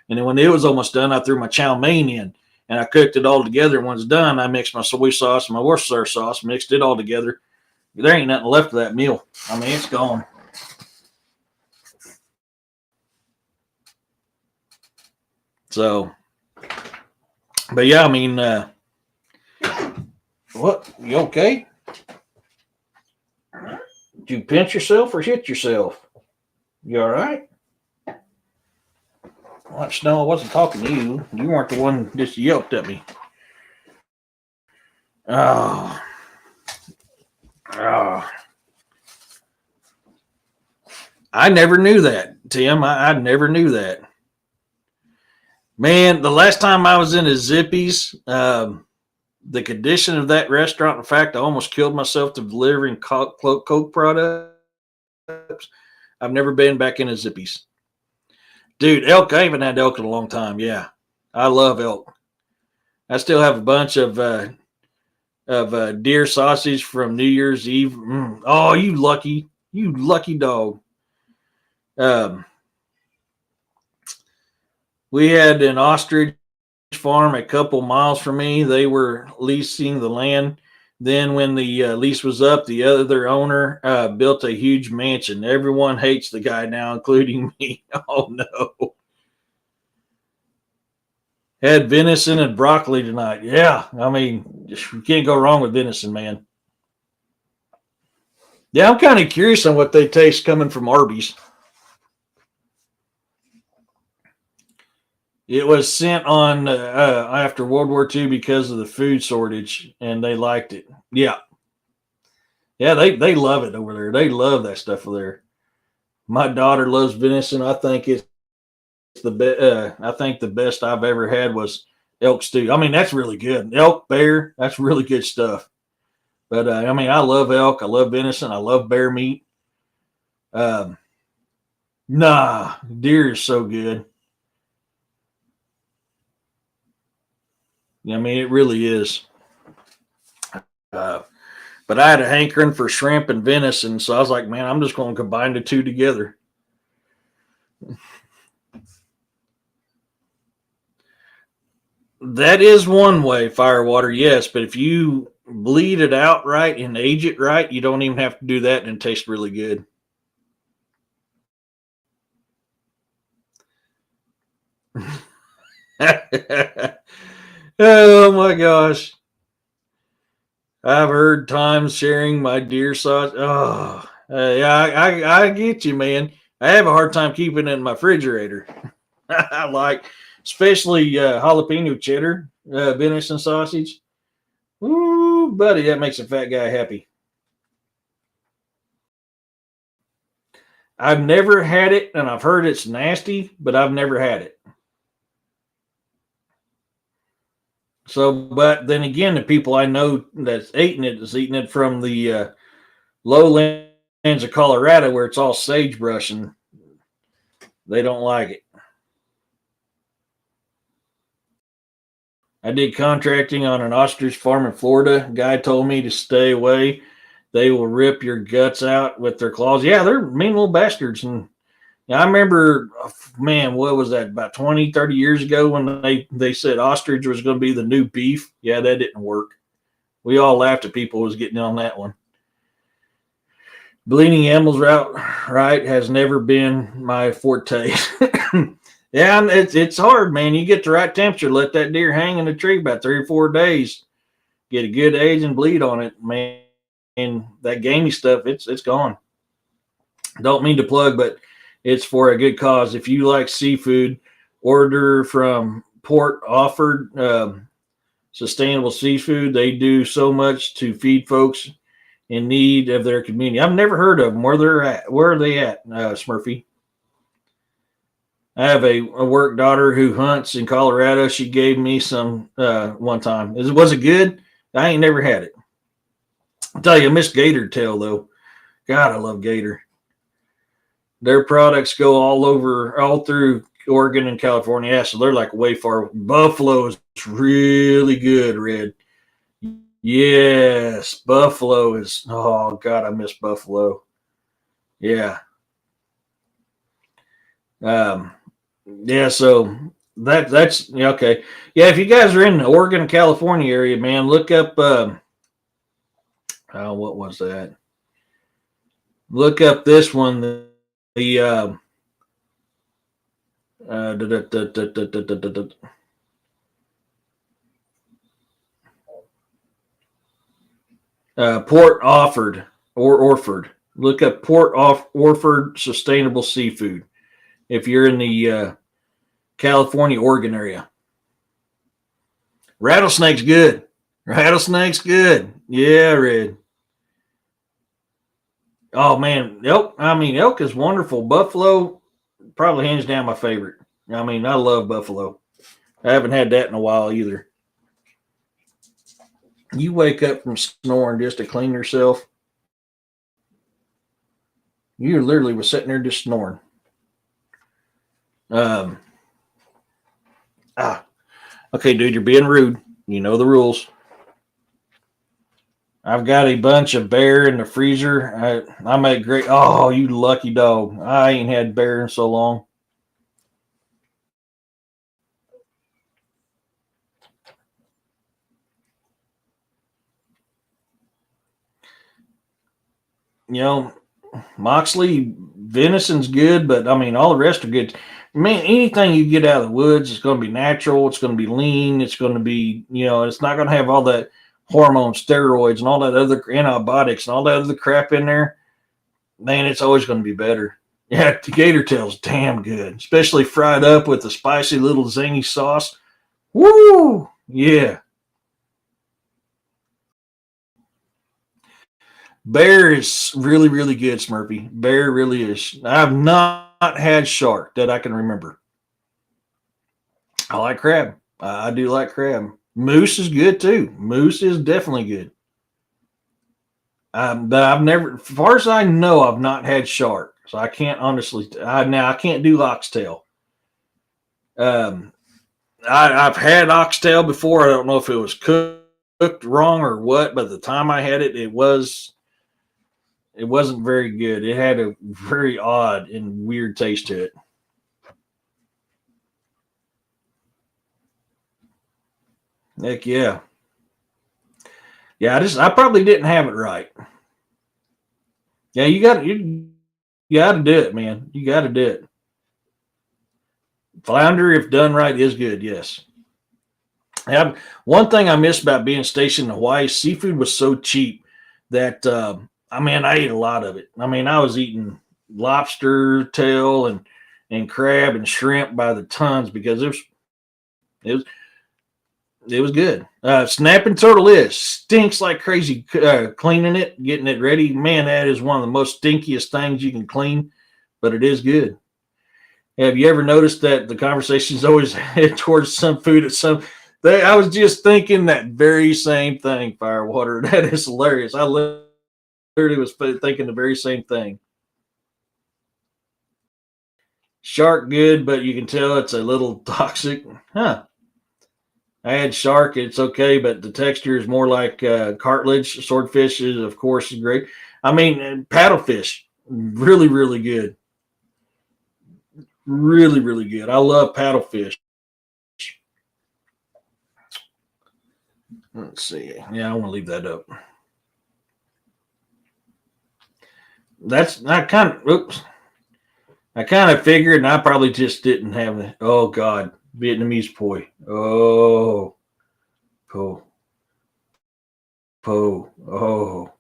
and then when it was almost done, I threw my chow mein in, and I cooked it all together. When it's done, I mixed my soy sauce, my Worcestershire sauce, mixed it all together. There ain't nothing left of that meal. I mean, it's gone. So, but yeah, I mean, what? You okay? Did you pinch yourself or hit yourself? You all right? Well, Snow, I wasn't talking to you. You weren't the one that just yelped at me. Oh. I never knew that, Tim. I never knew that. Man, the last time I was in a Zippy's, the condition of that restaurant, in fact, I almost killed myself to delivering Coke products. I've never been back in a Zippy's. Dude, elk, I haven't had elk in a long time. Yeah, I love elk. I still have a bunch of deer sausage from New Year's Eve. Oh, you lucky dog. We had an ostrich farm a couple miles from me. They were leasing the land. Then when the lease was up, the other owner built a huge mansion. Everyone hates the guy now, including me. Oh, no. Had venison and broccoli tonight. Yeah, I mean, you can't go wrong with venison, man. Yeah, I'm kind of curious on what they taste coming from Arby's. It was sent on after World War II because of the food shortage, and they liked it. Yeah. Yeah, they love it over there. They love that stuff over there. My daughter loves venison. I think it's I think the best I've ever had was elk stew. I mean, that's really good. Elk, bear, that's really good stuff. But I mean, I love elk. I love venison. I love bear meat. Nah, deer is so good. I mean, it really is. But I had a hankering for shrimp and venison, so I was like, man, I'm just going to combine the two together. That is one way, firewater, yes. But if you bleed it out right and age it right, you don't even have to do that, and it tastes really good. Oh my gosh. I've heard times sharing my deer sauce. Oh, yeah, I get you, man. I have a hard time keeping it in my refrigerator. I like, especially jalapeno cheddar, venison sausage. Ooh, buddy, that makes a fat guy happy. I've never had it, and I've heard it's nasty, but I've never had it. So, but then again, the people I know that's eating it is eating it from the lowlands of Colorado where it's all sagebrush, and They don't like it. I did contracting on an ostrich farm in Florida. Guy told me to stay away. They will rip your guts out with their claws. Yeah, they're mean little bastards. And I remember, man, what was that, about 20, 30 years ago when they said ostrich was going to be the new beef? Yeah, that didn't work. We all laughed at people who was getting on that one. Bleeding animals route right has never been my forte. Yeah, it's hard, man. You get the right temperature, let that deer hang in the tree about 3 or 4 days, get a good age and bleed on it, man. And that gamey stuff, it's gone. Don't mean to plug, but it's for a good cause. If you like seafood, order from Port Orford Sustainable Seafood. They do so much to feed folks in need of their community. I've never heard of them. Where they're at? Where are they at, Smurfy? I have a work daughter who hunts in Colorado. She gave me some one time. Was it good? I ain't never had it. I'll tell you, I miss gator tail though. God, I love gator. Their products go all through Oregon and California. Yeah, so they're like way far. Buffalo is really good, Red. Yes, buffalo is. Oh God, I miss buffalo. Yeah. Yeah. So that's yeah, okay. Yeah, if you guys are in the Oregon and California area, man, look up. What was that? Look up this one. Port Orford or Orford. Look up Port Orford Sustainable Seafood if you're in the California, Oregon area. Rattlesnake's good. Rattlesnake's good. Yeah, Red. Oh man, elk. I mean, elk is wonderful. Buffalo, probably hands down my favorite. I mean, I love buffalo. I haven't had that in a while either. You wake up from snoring just to clean yourself. You literally was sitting there just snoring. Okay, dude, you're being rude. You know the rules. I've got a bunch of bear in the freezer. I make great. Oh, you lucky dog! I ain't had bear in so long. You know, Moxley venison's good, but I mean, all the rest are good. Man, anything you get out of the woods is going to be natural. It's going to be lean. It's going to be, it's not going to have all that hormone steroids and all that other antibiotics and all that other crap in there. Man, it's always going to be better. Yeah, the gator tail's damn good, especially fried up with a spicy little zingy sauce. Woo! Yeah. Bear is really, really good, Smurfy. Bear really is. I've not had shark that I can remember. I like crab. I do like crab. Moose is good too. Moose is definitely good. But I've never, as far as I know, I've not had shark. So I can't honestly. Now I can't do oxtail. I've had oxtail before. I don't know if it was cooked wrong or what, but the time I had it, it wasn't very good. It had a very odd and weird taste to it. Heck yeah. Yeah, I probably didn't have it right. Yeah, you got to do it, man. You got to do it. Flounder, if done right, is good. Yes. One thing I miss about being stationed in Hawaii, seafood was so cheap that I ate a lot of it. I mean, I was eating lobster tail and crab and shrimp by the tons because it was good. Snapping turtle stinks like crazy. Cleaning it, getting it ready, man, that is one of the most stinkiest things you can clean, but it is good. Have you ever noticed that the conversations always head towards some food at some? I was just thinking that very same thing, Firewater. That is hilarious. I literally was thinking the very same thing. Shark good, but you can tell it's a little toxic. Huh. I had shark. It's okay, but the texture is more like cartilage. Swordfish is, of course, is great. I mean, paddlefish, really, really good. Really, really good. I love paddlefish. Let's see. Yeah, I want to leave that up. That's I kind of oops. I kind of figured, and I probably just didn't have it. Oh God, Vietnamese poi. Oh, po, po. Oh,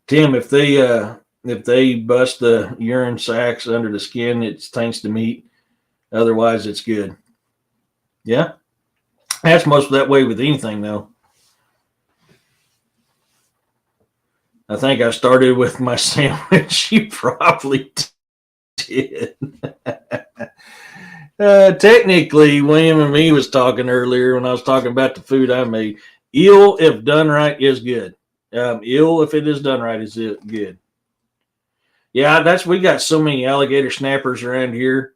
Tim, if they bust the urine sacs under the skin, it taints the meat. Otherwise, it's good. Yeah, that's most of that way with anything, though. I think I started with my sandwich. You probably did. Technically, William and me was talking earlier when I was talking about the food I made. Eel, if done right, is good. Eel, if it is done right, is good. Yeah, we got so many alligator snappers around here.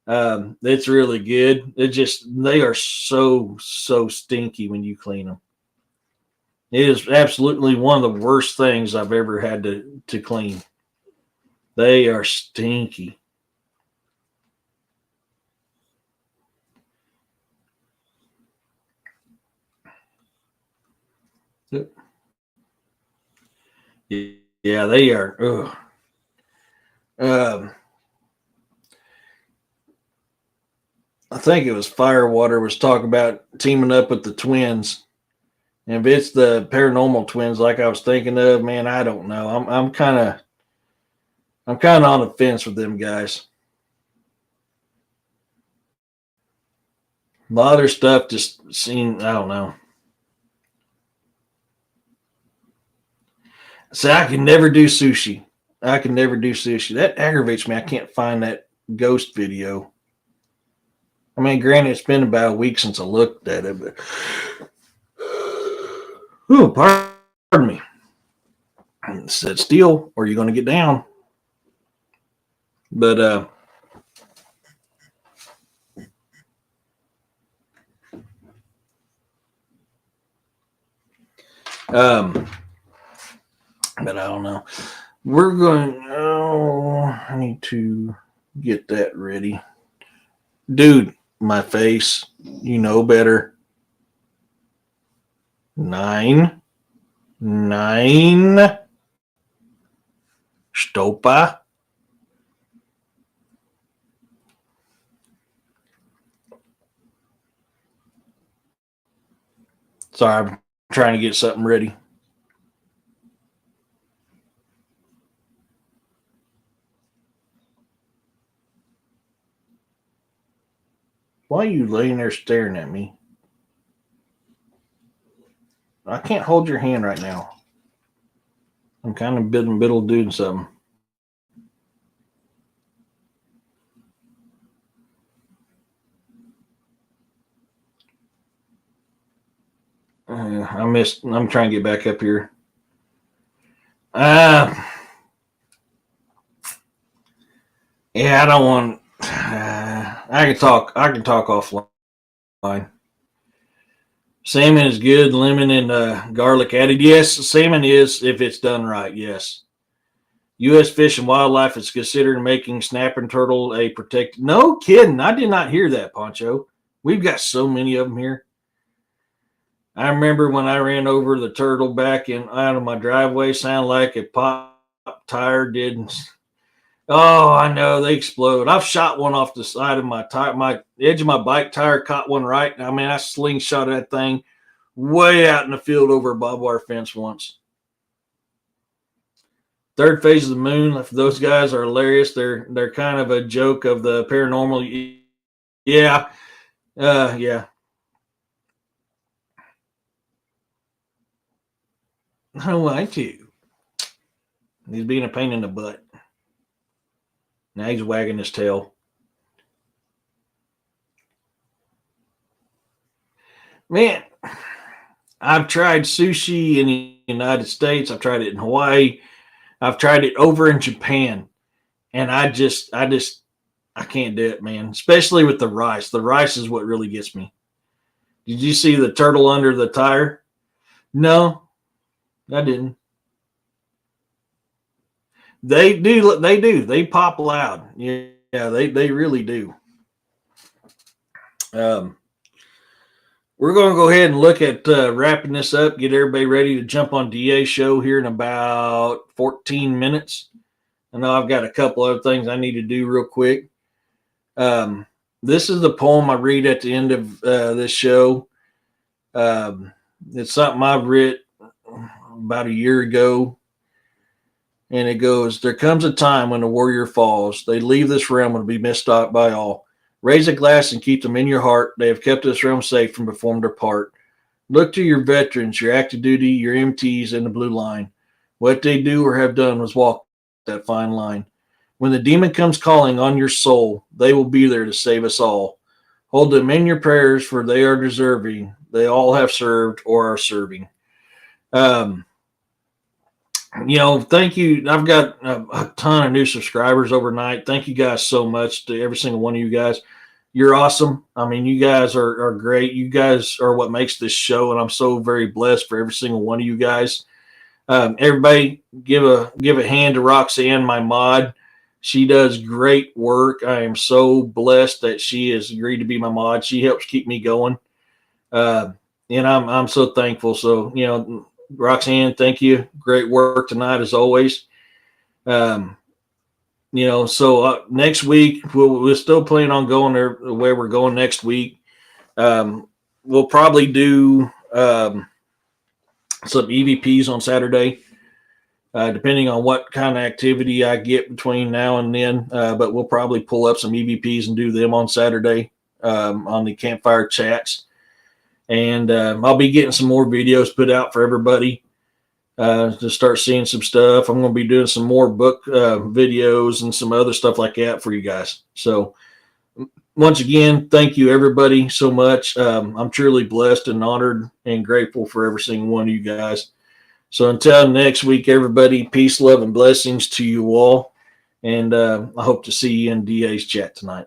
It's really good. They are so stinky when you clean them. It is absolutely one of the worst things I've ever had to clean. They are stinky. Yeah, they are. I think it was Firewater was talking about teaming up with the twins. And if it's the paranormal twins like I was thinking of, man, I don't know. I'm kind of on the fence with them guys. A lot of their stuff just seemed, I don't know. See, I can never do sushi. That aggravates me. I can't find that ghost video. I mean, granted, it's been about a week since I looked at it, but oh, pardon me. Sit still, or you're going to get down. But but I don't know. We're going. Oh, I need to get that ready, dude. My face, you know better. 9 Stopa. Sorry, I'm trying to get something ready. Why are you laying there staring at me? I can't hold your hand right now. I'm kind of in the middle of doing something. I'm trying to get back up here. Yeah, I don't want. I can talk offline. Salmon is good. Lemon and garlic added. Yes, salmon is if it's done right. Yes. U.S. Fish and Wildlife is considering making snapping turtle a protected. No kidding. I did not hear that, Poncho. We've got so many of them here. I remember when I ran over the turtle back out of my driveway, sounded like a pop tire did. Oh, I know, they explode. I've shot one off the side of my tire. My edge of my bike tire caught one right. I mean, I slingshot that thing way out in the field over a barbed wire fence once. Third Phase of the Moon. Those guys are hilarious. They're kind of a joke of the paranormal. Yeah. Yeah. Oh, I too. He's being a pain in the butt. Now he's wagging his tail. Man, I've tried sushi in the United States. I've tried it in Hawaii. I've tried it over in Japan. And I I can't do it, man. Especially with the rice. The rice is what really gets me. Did you see the turtle under the tire? No, I didn't. They do. They do. They pop loud. Yeah, they really do. We're going to go ahead and look at wrapping this up, get everybody ready to jump on DA's show here in about 14 minutes. I know I've got a couple other things I need to do real quick. This is the poem I read at the end of this show. It's something I've written about a year ago. And it goes, there comes a time when the warrior falls. They leave this realm and be missed out by all. Raise a glass and keep them in your heart. They have kept this realm safe and performed their part. Look to your veterans, your active duty, your MTs in the blue line. What they do or have done was walk that fine line. When the demon comes calling on your soul, they will be there to save us all. Hold them in your prayers, for they are deserving. They all have served or are serving. Thank you. I've got a ton of new subscribers overnight. Thank you guys so much to every single one of you guys. You're awesome. I mean, you guys are great. You guys are what makes this show, and I'm so very blessed for every single one of you guys. Everybody give a hand to Roxanne, my mod. She does great work. I am so blessed that she has agreed to be my mod. She helps keep me going. And I'm so thankful. So, Roxanne, thank you. Great work tonight as always. Next week we're still planning on going there the way we're going next week. We'll probably do some EVPs on Saturday, depending on what kind of activity I get between now and then. But we'll probably pull up some EVPs and do them on Saturday on the campfire chats. And I'll be getting some more videos put out for everybody to start seeing some stuff. I'm going to be doing some more book videos and some other stuff like that for you guys. So once again, thank you everybody so much. I'm truly blessed and honored and grateful for every single one of you guys. So until next week, everybody, peace, love, and blessings to you all. And I hope to see you in DA's chat tonight.